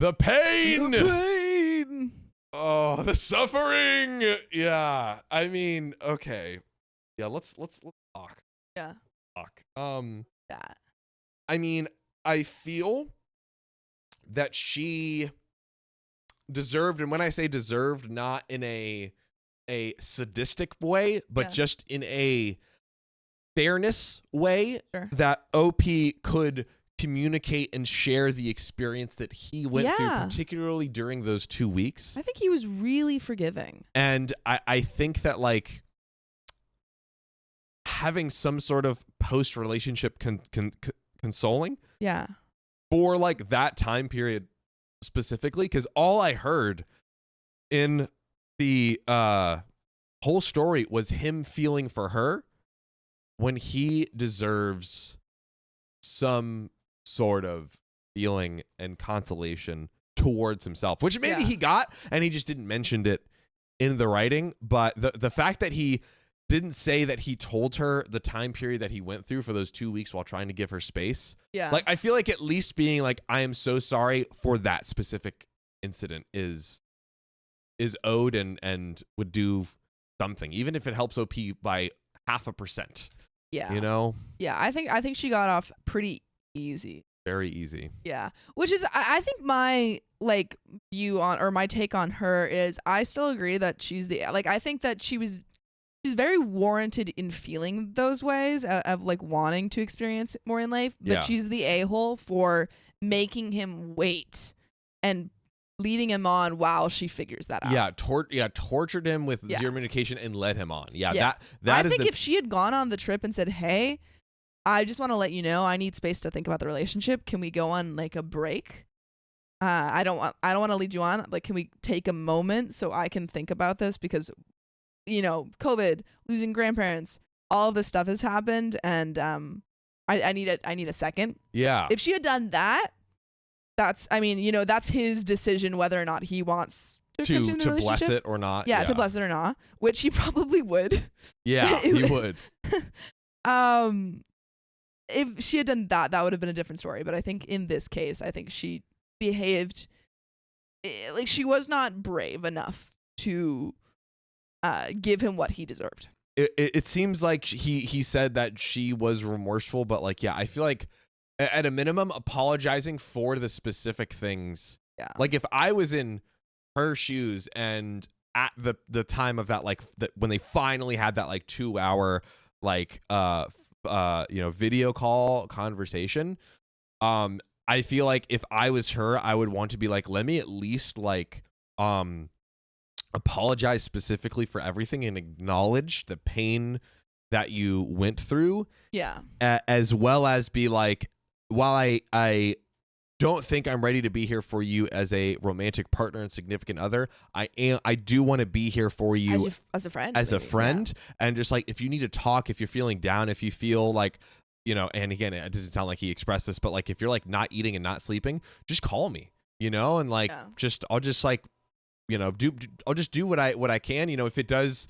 The pain! The pain! Oh, the suffering. Yeah. I mean, okay. Yeah, let's talk. Yeah. Talk. Yeah. I mean, I feel that she deserved, and when I say deserved, not in a sadistic way, but just in a fairness way, that OP could communicate and share the experience that he went through, particularly during those 2 weeks. I think he was really forgiving. And I think that, like, having some sort of post-relationship consoling for, like, that time period specifically, because all I heard in the whole story was him feeling for her when he deserves some sort of feeling and consolation towards himself, which maybe he got, and he just didn't mention it in the writing. But the fact that he didn't say that he told her the time period that he went through for those 2 weeks while trying to give her space. Yeah. Like, I feel like at least being like, I am so sorry for that specific incident is owed and would do something, even if it helps OP by 0.5%. Yeah. You know? Yeah, I think she got off pretty easy. Very easy. Yeah. Which is, I think my, like, view on, or my take on her is, I still agree that she's I think that she's very warranted in feeling those ways of like wanting to experience more in life, but she's the a-hole for making him wait and leading him on while she figures that out. Tortured him with zero communication and led him on. That I think if she had gone on the trip and said, "Hey, I just want to let you know I need space to think about the relationship. Can we go on like a break? I don't want to lead you on. Like, can we take a moment so I can think about this, because, you know, COVID, losing grandparents, all of this stuff has happened, and I need a second." Yeah. If she had done that, that's his decision whether or not he wants to continue the relationship. Bless it or not. Yeah, to bless it or not, which he probably would. Yeah, he would. If she had done that, that would have been a different story. But I think in this case, I think she behaved like she was not brave enough to give him what he deserved. It seems like he said that she was remorseful, but like, I feel like at a minimum apologizing for the specific things. Yeah. Like, if I was in her shoes and at the time of that, like, when they finally had that like 2 hour like video call conversation, I feel like if I was her, I would want to be like, let me at least like apologize specifically for everything and acknowledge the pain that you went through. Yeah. As well as be like, while I don't think I'm ready to be here for you as a romantic partner and significant other, I do want to be here for you as a friend. And just like, if you need to talk, if you're feeling down, if you feel like, you know, and again, it doesn't sound like he expressed this, but like, if you're like not eating and not sleeping, just call me, you know, and like, I'll just like, you know, I'll just do what I can, you know, if it does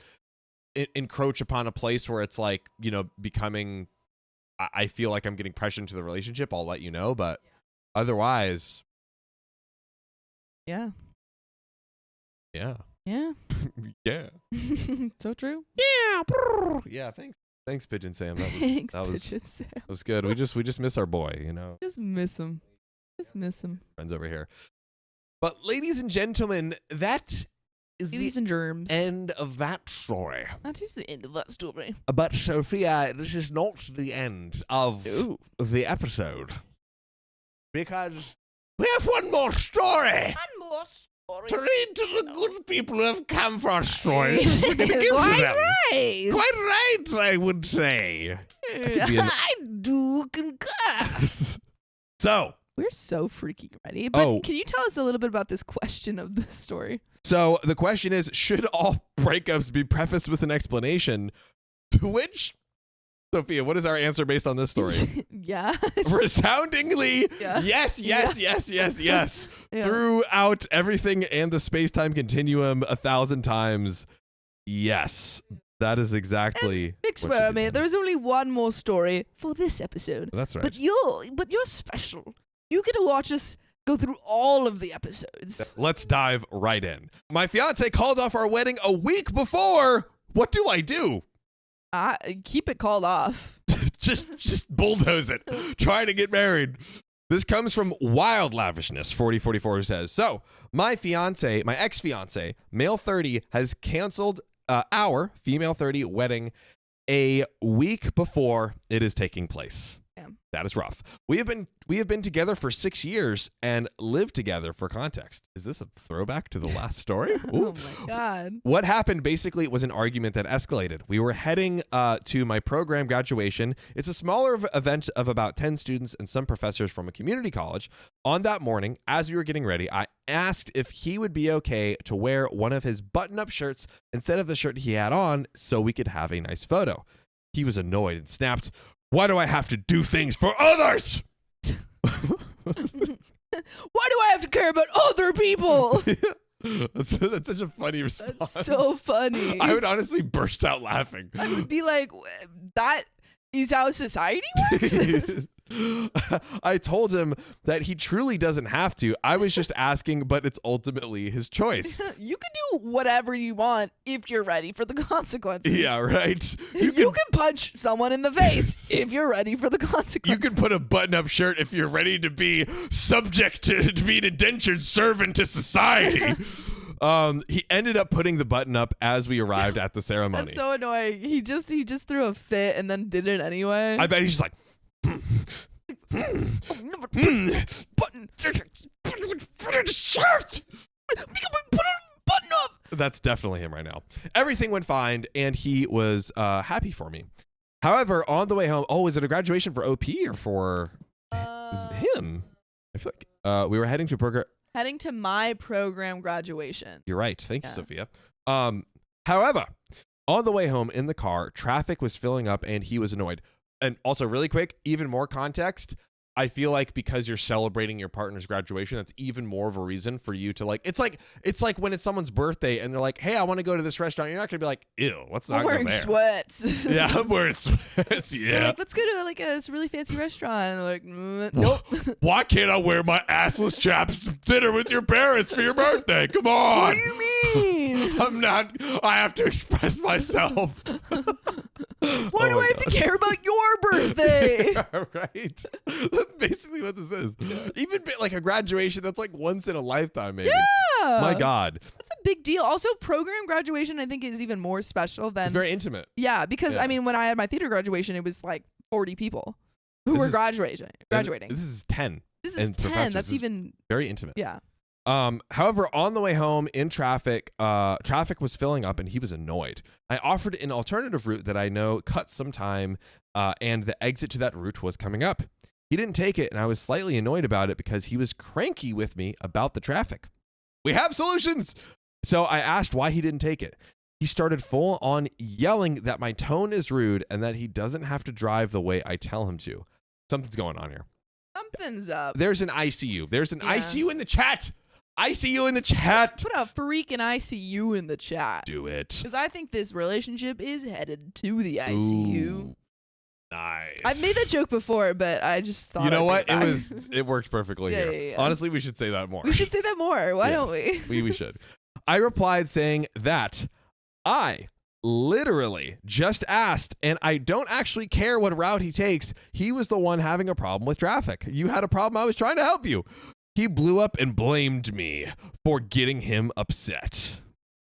encroach upon a place where it's like, you know, becoming, I feel like I'm getting pressure into the relationship, I'll let you know, but otherwise. Yeah. Yeah. Yeah. Yeah. So true. Yeah. Yeah. Thanks, Pigeon Sam. That was good. We just miss our boy, you know. Just miss him. Friends over here. But ladies and gentlemen, that is the end of that story. That is the end of that story. But Sophia, this is not the end of the episode. Because we have one more story. To read to the good people who have come for our stories. Quite right, I would say. I do concur. So. We're so freaking ready. But can you tell us a little bit about this question of this story? So the question is, should all breakups be prefaced with an explanation? To which, Sophia, what is our answer based on this story? Yeah. Resoundingly, yes. Yeah. Throughout everything and the space-time continuum 1,000 times, yes. That is exactly. Experiment. There's only one more story for this episode. That's right. But you're special. You get to watch us go through all of the episodes. Let's dive right in. My fiance called off our wedding a week before. What do I do? Keep it called off. just bulldoze it. Try to get married. This comes from Wild Lavishness 4044, who says, so my ex-fiance, male 30, has canceled our female 30 wedding a week before it is taking place. Damn. That is rough. We have been together for 6 years and lived together. For context, is this a throwback to the last story? Oh my God. What happened basically was an argument that escalated. We were heading to my program graduation. It's a smaller event of about 10 students and some professors from a community college. On that morning, as we were getting ready, I asked if he would be okay to wear one of his button-up shirts instead of the shirt he had on so we could have a nice photo. He was annoyed and snapped, "Why do I have to do things for others?" Why do I have to care about other people? That's such a funny response. That's so funny. I would honestly burst out laughing. I would be like, that is how society works? I told him that he truly doesn't have to. I was just asking, but it's ultimately his choice. You can do whatever you want if you're ready for the consequences. Yeah, right. You can punch someone in the face if you're ready for the consequences. You can put a button-up shirt if you're ready to be subject to be an indentured servant to society. He ended up putting the button up as we arrived at the ceremony. That's so annoying. He just threw a fit and then did it anyway. I bet he's just like, button shirt. Put a button up. That's definitely him right now. Everything went fine, and he was happy for me. However, on the way home, is it a graduation for OP or for him? I feel like we were heading to my program graduation. You're right. Thank you, Sophia. However, on the way home in the car, traffic was filling up, and he was annoyed. And also, really quick, even more context, I feel like because you're celebrating your partner's graduation, that's even more of a reason for you to like. It's like when it's someone's birthday and they're like, "Hey, I want to go to this restaurant." You're not gonna be like, "Ew, let's not go there." I'm wearing sweats. Yeah, I'm wearing sweats. Yeah. Like, let's go to like a really fancy restaurant. And they're like, nope. Why can't I wear my assless chaps to dinner with your parents for your birthday? Come on. What do you mean? I'm not. I have to express myself. Why do I have to care about your birthday? Right. That's basically what this is. Yeah. Even like a graduation, that's like once in a lifetime, maybe. Yeah. My God. That's a big deal. Also, program graduation, I think, is even more special than. It's very intimate. Yeah, because I mean, when I had my theater graduation, it was like 40 people who were graduating. This is 10. This is 10. That's even very intimate. Yeah. However, on the way home in traffic, traffic was filling up and he was annoyed. I offered an alternative route that I know cuts some time, and the exit to that route was coming up. He didn't take it, and I was slightly annoyed about it because he was cranky with me about the traffic. We have solutions! So I asked why he didn't take it. He started full on yelling that my tone is rude and that he doesn't have to drive the way I tell him to. Something's going on here. Something's up. There's an ICU. There's an ICU in the chat. ICU in the chat. Put a freaking ICU in the chat. Do it. Because I think this relationship is headed to the ICU. Ooh, nice. I've made that joke before, but I just thought. You know what? It worked perfectly here. Yeah. Honestly, we should say that more. We should say that more. Why don't we? We should. I replied saying that I literally just asked, and I don't actually care what route he takes. He was the one having a problem with traffic. You had a problem. I was trying to help you. He blew up and blamed me for getting him upset.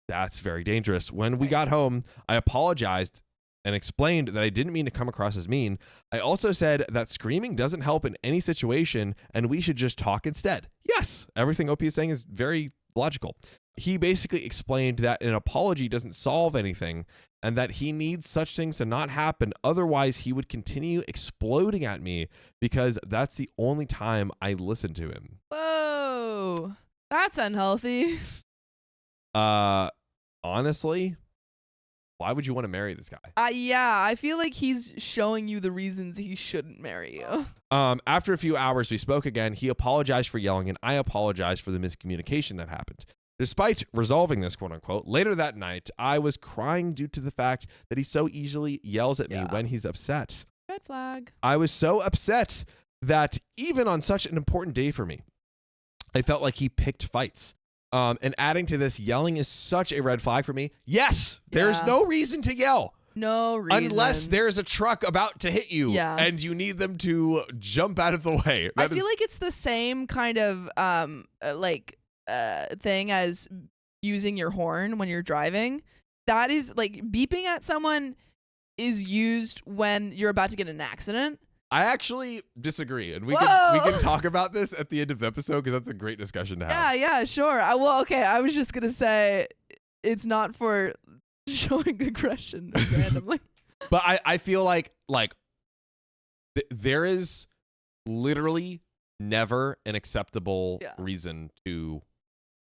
That's very dangerous. When we got home, I apologized and explained that I didn't mean to come across as mean. I also said that screaming doesn't help in any situation and we should just talk instead. Yes, everything OP is saying is very logical. He basically explained that an apology doesn't solve anything and that he needs such things to not happen. Otherwise, he would continue exploding at me because that's the only time I listen to him. Whoa, that's unhealthy. Honestly, why would you want to marry this guy? Yeah, I feel like he's showing you the reasons he shouldn't marry you. After a few hours, we spoke again. He apologized for yelling, and I apologized for the miscommunication that happened. Despite resolving this, quote unquote, later that night, I was crying due to the fact that he so easily yells at me when he's upset. Red flag. I was so upset that even on such an important day for me, I felt like he picked fights. And adding to this, yelling is such a red flag for me. Yes, there's no reason to yell. No reason. Unless there's a truck about to hit you and you need them to jump out of the way. I feel like it's the same kind of thing as using your horn when you're driving. That is like beeping at someone is used when you're about to get in an accident. I actually disagree, and we can talk about this at the end of the episode because that's a great discussion to have. Yeah, sure. I was just gonna say it's not for showing aggression randomly. But I feel like there is literally never an acceptable reason to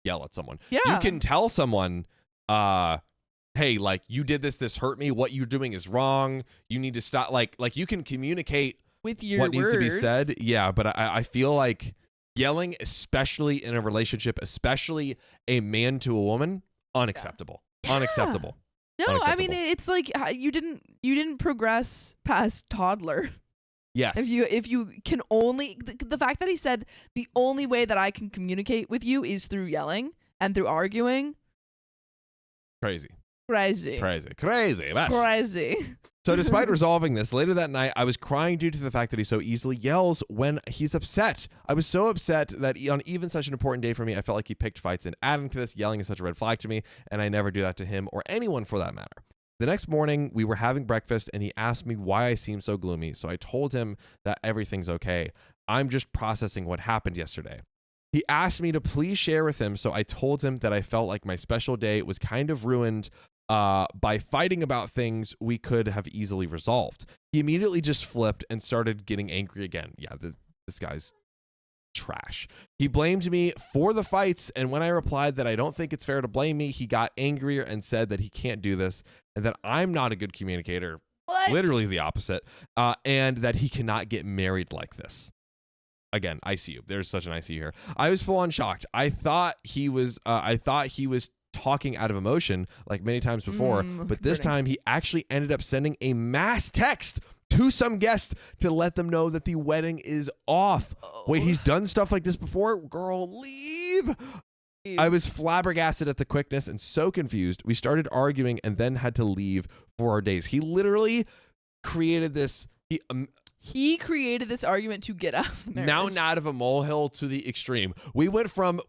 yell at someone. Yeah. You can tell someone, hey, like, you did this hurt me. What you're doing is wrong. You need to stop. Like you can communicate with your what words. Needs to be said. Yeah, but I feel like yelling, especially in a relationship, especially a man to a woman, unacceptable. Yeah. Unacceptable. No, unacceptable. I mean, it's like you didn't progress past toddler. Yes. If you can only the fact that he said the only way that I can communicate with you is through yelling and through arguing. Crazy. So despite resolving this, later that night, I was crying due to the fact that he so easily yells when he's upset. I was so upset that on even such an important day for me, I felt like he picked fights, and adding to this, yelling is such a red flag to me, and I never do that to him or anyone for that matter. The next morning, we were having breakfast, and he asked me why I seemed so gloomy, so I told him that everything's okay. I'm just processing what happened yesterday. He asked me to please share with him, so I told him that I felt like my special day was kind of ruined by fighting about things we could have easily resolved. He immediately just flipped and started getting angry again. Yeah, this guy's trash. He blamed me for the fights, and when I replied that I don't think it's fair to blame me, he got angrier and said that he can't do this and that I'm not a good communicator. What? Literally the opposite. And that he cannot get married like this. Again, ICU. There's such an ICU here. I was full on shocked. I thought he was talking out of emotion like many times before, but this time he actually ended up sending a mass text to some guests to let them know that the wedding is off. Wait, he's done stuff like this before? Girl, leave. I was flabbergasted at the quickness and so confused. We started arguing and then had to leave for our days. He literally created this. He created this argument to get out of the marriage. Mountain out of a molehill to the extreme. We went from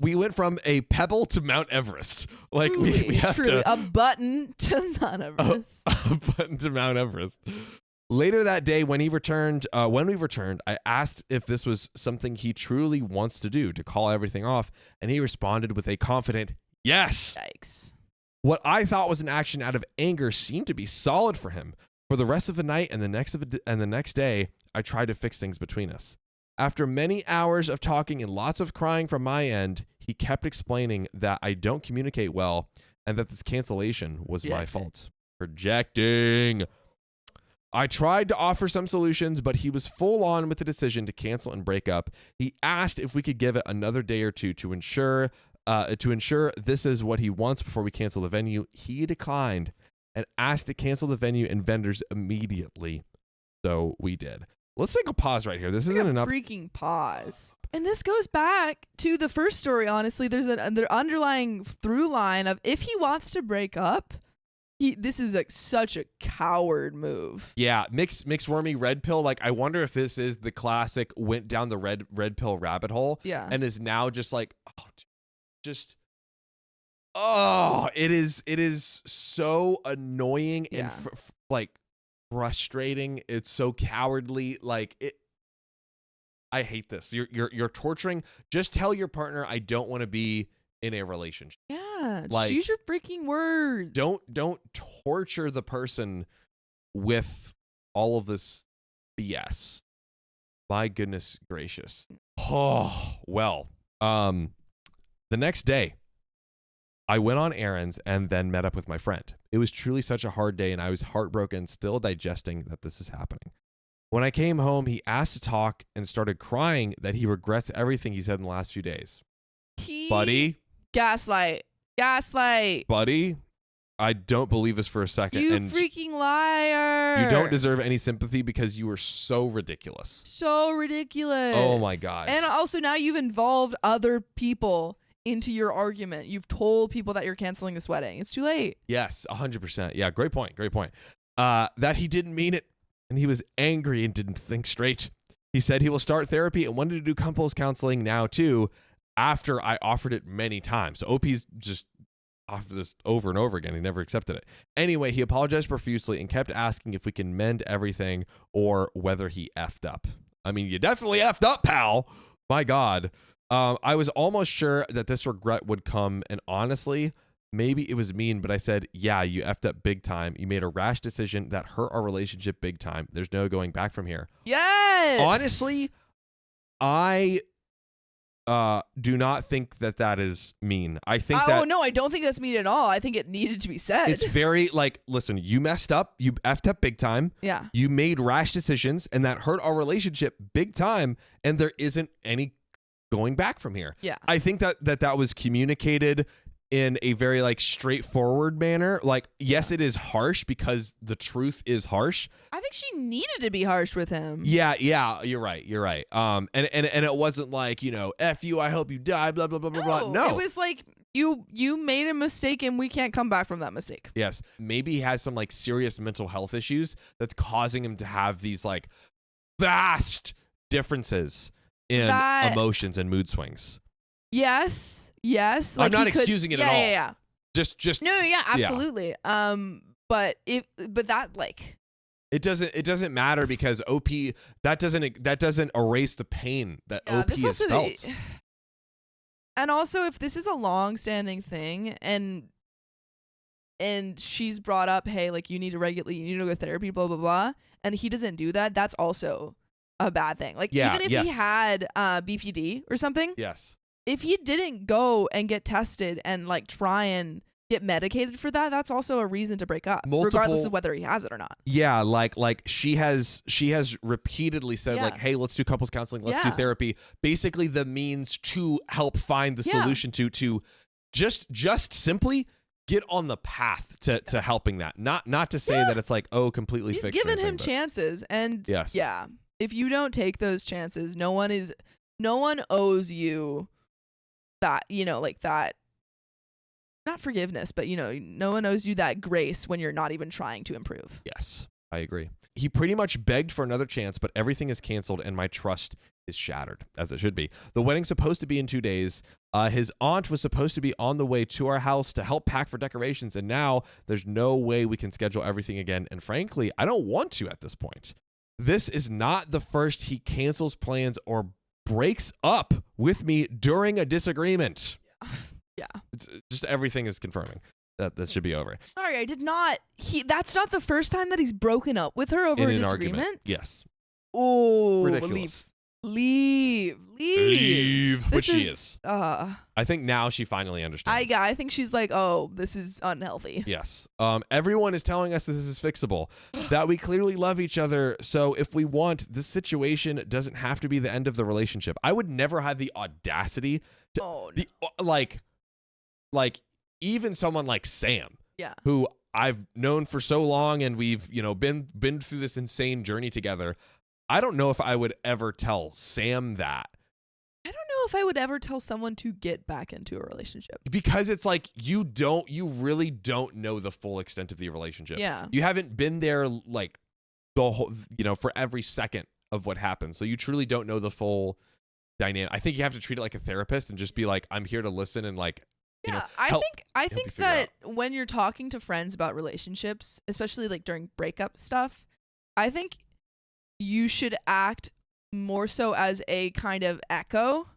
a pebble to Mount Everest. Like we have truly, a button to Mount Everest. A button to Mount Everest. Later that day, when we returned, I asked if this was something he truly wants to do, to call everything off, and he responded with a confident yes. Yikes. What I thought was an action out of anger seemed to be solid for him. For the rest of the night and the next day, I tried to fix things between us. After many hours of talking and lots of crying from my end, he kept explaining that I don't communicate well and that this cancellation was my fault. Projecting. I tried to offer some solutions, but he was full on with the decision to cancel and break up. He asked if we could give it another day or two to ensure this is what he wants before we cancel the venue. He declined and asked to cancel the venue and vendors immediately. So we did. Let's take a pause right here. This isn't enough. Freaking pause. And this goes back to the first story, honestly. There's an underlying through line of if he wants to break up, this is like such a coward move. Yeah, mix wormy red pill. Like, I wonder if this is the classic went down the red pill rabbit hole. Yeah. And is now just like, it is so annoying and like frustrating. It's so cowardly. Like it. I hate this. You're torturing. Just tell your partner I don't want to be in a relationship. Yeah, like, use your freaking words. Don't torture the person with all of this BS. My goodness gracious. Oh, well. The next day, I went on errands and then met up with my friend. It was truly such a hard day, and I was heartbroken, still digesting that this is happening. When I came home, he asked to talk and started crying that he regrets everything he said in the last few days. Buddy. Gaslight. Buddy, I don't believe this for a second. You freaking liar. You don't deserve any sympathy because you were so ridiculous. So ridiculous. Oh my gosh. And also now you've involved other people into your argument. You've told people that you're canceling this wedding. It's too late. Yes, 100%. Yeah, great point. That he didn't mean it, and he was angry and didn't think straight. He said he will start therapy and wanted to do couples counseling now too, after I offered it many times. So OP's just offered this over and over again. He never accepted it. Anyway, he apologized profusely and kept asking if we can mend everything or whether he effed up. I mean, you definitely effed up, pal. My God. I was almost sure that this regret would come, and honestly, maybe it was mean, but I said, yeah, you effed up big time. You made a rash decision that hurt our relationship big time. There's no going back from here. Yes. Honestly, I do not think that is mean. I think that... Oh, no, I don't think that's mean at all. I think it needed to be said. It's very, like, listen, you messed up. You effed up big time. Yeah. You made rash decisions, and that hurt our relationship big time, and there isn't any going back from here. Yeah. I think that was communicated in a very, like, straightforward manner. Like, yes, it is harsh because the truth is harsh. I think she needed to be harsh with him. Yeah, you're right. And it wasn't like, F you, I hope you die, blah, blah, blah, blah, blah. No. It was like, you made a mistake and we can't come back from that mistake. Yes. Maybe he has some, like, serious mental health issues that's causing him to have these, like, vast differences in emotions and mood swings. Yes. Like, I'm not excusing it at all. Yeah. Just No, yeah, absolutely. Yeah. But that, like, it doesn't matter because OP that doesn't erase the pain that OP has felt. And also, if this is a long-standing thing and she's brought up, hey, like, you need to go to therapy, blah blah blah, and he doesn't do that, that's also a bad thing. Like, even if he had BPD or something, yes. If he didn't go and get tested and, like, try and get medicated for that, that's also a reason to break up, regardless of whether he has it or not. Yeah, like she has repeatedly said, like, hey, let's do couples counseling, let's do therapy. Basically the means to help find the solution to just simply get on the path to helping that. Not to say that it's like, oh, completely fixed. He's given him chances, and if you don't take those chances, no one owes you that, like that, not forgiveness, but no one owes you that grace when you're not even trying to improve. Yes, I agree. He pretty much begged for another chance, but everything is canceled and my trust is shattered, as it should be. The wedding's supposed to be in 2 days. His aunt was supposed to be on the way to our house to help pack for decorations, and now there's no way we can schedule everything again. And frankly, I don't want to at this point. This is not the first he cancels plans or breaks up with me during a disagreement. Yeah. Just everything is confirming that this should be over. Sorry, I did not. That's not the first time that he's broken up with her over a disagreement. Argument. Yes. Oh, ridiculous. Leave. Which she is. I think now she finally understands. I think she's like, oh, this is unhealthy. Yes. Everyone is telling us that this is fixable, that we clearly love each other. So if we want, this situation doesn't have to be the end of the relationship. I would never have the audacity to, like even someone like Sam, who I've known for so long, and we've been through this insane journey together. I don't know if I would ever tell Sam that. I don't know if I would ever tell someone to get back into a relationship. Because it's like you really don't know the full extent of the relationship. Yeah. You haven't been there like the whole, for every second of what happens. So you truly don't know the full dynamic. I think you have to treat it like a therapist and just be like, I'm here to listen and like, I think that when you're talking to friends about relationships, especially like during breakup stuff, I think you should act more so as a kind of echo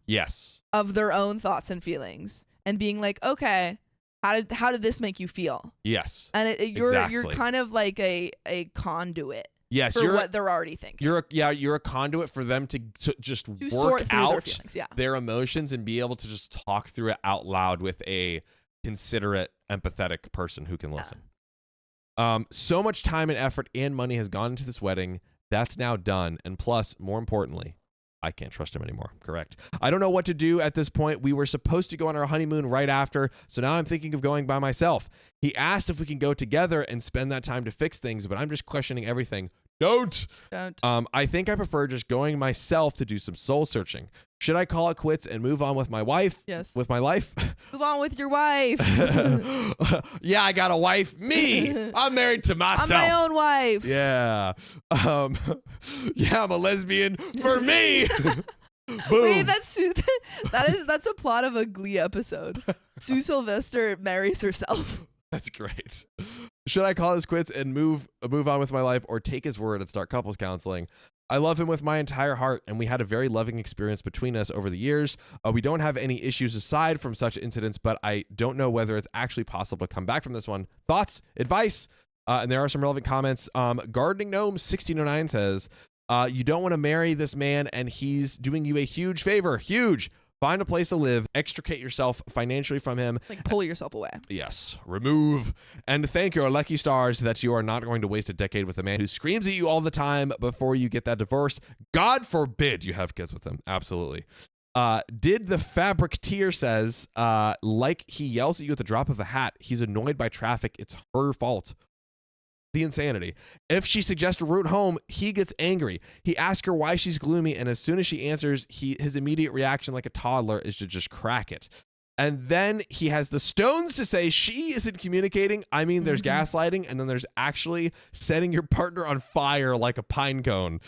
of their own thoughts and feelings, and being like, okay, how did this make you feel? Yes. And you're kind of like a conduit. Yes, for what they're already thinking. You're a conduit for them to just work sort through out their feelings, their emotions and be able to just talk through it out loud with a considerate, empathetic person who can listen. So much time and effort and money has gone into this wedding. That's now done. And plus, more importantly, I can't trust him anymore. Correct. I don't know what to do at this point. We were supposed to go on our honeymoon right after, so now I'm thinking of going by myself. He asked if we can go together and spend that time to fix things, but I'm just questioning everything. Don't. I think I prefer just going myself to do some soul searching. Should I call it quits and move on with my wife? Yes. With my life? Move on with your wife. Yeah, I got a wife. Me. I'm married to myself. I'm my own wife. Yeah. Yeah, I'm a lesbian for me. Boom. Wait, that's a plot of a Glee episode. Sue Sylvester marries herself. That's great. Should I call this quits and move on with my life, or take his word and start couples counseling? I love him with my entire heart, and we had a very loving experience between us over the years. We don't have any issues aside from such incidents, but I don't know whether it's actually possible to come back from this one. Thoughts? Advice? And there are some relevant comments. Gardening Gnome 1609 says, you don't want to marry this man, and he's doing you a huge favor. Huge. Find a place to live, extricate yourself financially from him. Like pull yourself away. Yes, remove. And thank your lucky stars that you are not going to waste a decade with a man who screams at you all the time before you get that divorce. God forbid you have kids with him. Absolutely. Did the Fabricteer says, like he yells at you at the drop of a hat. He's annoyed by traffic. It's her fault. The insanity. If she suggests a route home, he gets angry. He asks her why she's gloomy, and as soon as she answers, his immediate reaction like a toddler is to just crack it. And then he has the stones to say she isn't communicating. I mean, there's gaslighting, and then there's actually setting your partner on fire like a pine cone.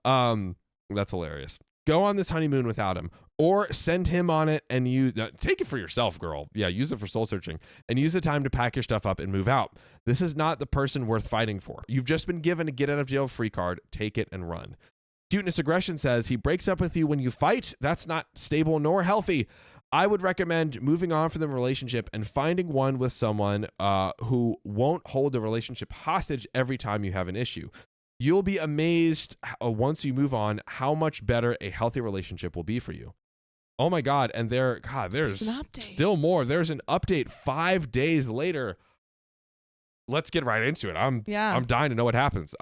That's hilarious. Go on this honeymoon without him, or send him on it and you take it for yourself, girl. Yeah, use it for soul searching and use the time to pack your stuff up and move out. This is not the person worth fighting for. You've just been given a get out of jail free card. Take it and run. Cuteness Aggression says he breaks up with you when you fight. That's not stable nor healthy. I would recommend moving on from the relationship and finding one with someone who won't hold the relationship hostage every time you have an issue. You'll be amazed once you move on how much better a healthy relationship will be for you. Oh my God. And there's still more. There's an update 5 days later. Let's get right into it. I'm dying to know what happens.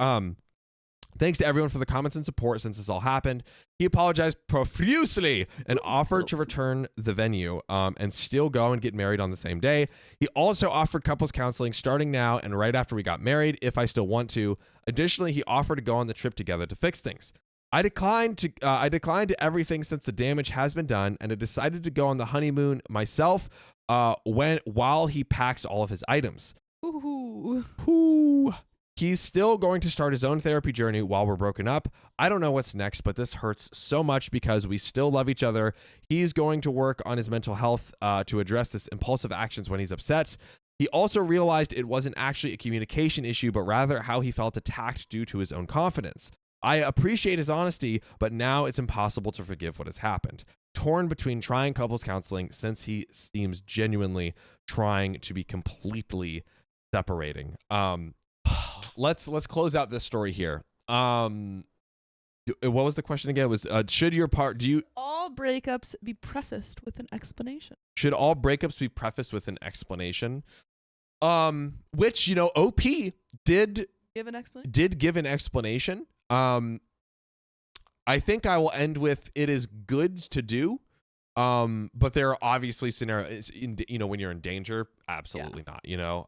Thanks to everyone for the comments and support since this all happened. He apologized profusely and offered to return the venue and still go and get married on the same day. He also offered couples counseling starting now and right after we got married if I still want to. Additionally, he offered to go on the trip together to fix things. I declined to everything since the damage has been done, and I decided to go on the honeymoon myself while he packs all of his items. Ooh. He's still going to start his own therapy journey while we're broken up. I don't know what's next, but this hurts so much because we still love each other. He's going to work on his mental health to address this impulsive actions when he's upset. He also realized it wasn't actually a communication issue, but rather how he felt attacked due to his own confidence. I appreciate his honesty, but now it's impossible to forgive what has happened. Torn between trying couples counseling since he seems genuinely trying to be completely separating. Let's close out this story here. What was the question again? It was should all breakups be prefaced with an explanation? Should all breakups be prefaced with an explanation? Which, you know, OP did give an explanation. I think I will end with it is good to do. But there are obviously scenarios, you know, when you're in danger, absolutely not, you know.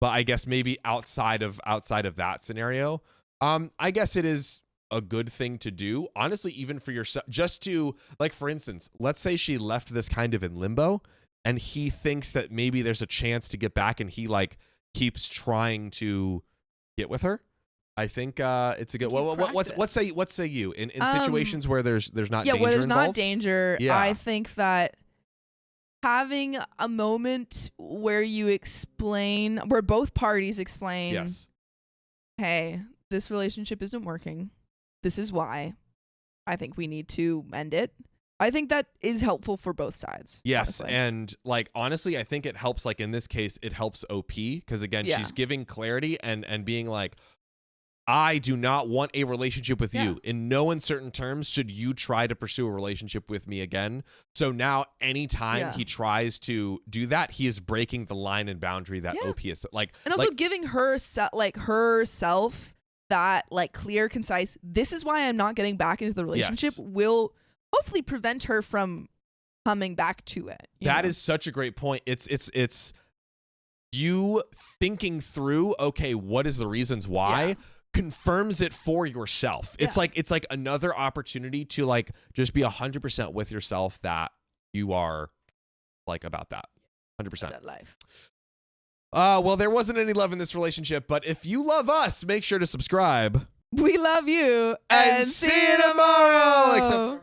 But I guess maybe outside of that scenario, I guess it is a good thing to do, honestly, even for yourself, just to, like, for instance, let's say she left this kind of in limbo and he thinks that maybe there's a chance to get back and he like keeps trying to get with her. I think it's a good. What say you in situations where there's not danger where there's involved? not danger. Yeah. I think that having a moment where you explain, where both parties explain, yes, hey, this relationship isn't working. This is why. I think we need to end it. I think that is helpful for both sides. Yes, honestly. and like honestly, I think it helps. Like in this case, it helps OP because again, she's giving clarity and being like, I do not want a relationship with you. In no uncertain terms should you try to pursue a relationship with me again. So now anytime he tries to do that, he is breaking the line and boundary that OP is like. And also giving herself that like clear, concise, this is why I'm not getting back into the relationship will hopefully prevent her from coming back to it. That is such a great point. It's you thinking through, okay, what is the reasons why? Confirms it for yourself. It's like another opportunity to like just be 100% with yourself that you are like about that 100%. That life. Well, there wasn't any love in this relationship, but if you love us, make sure to subscribe. We love you and see you tomorrow. Except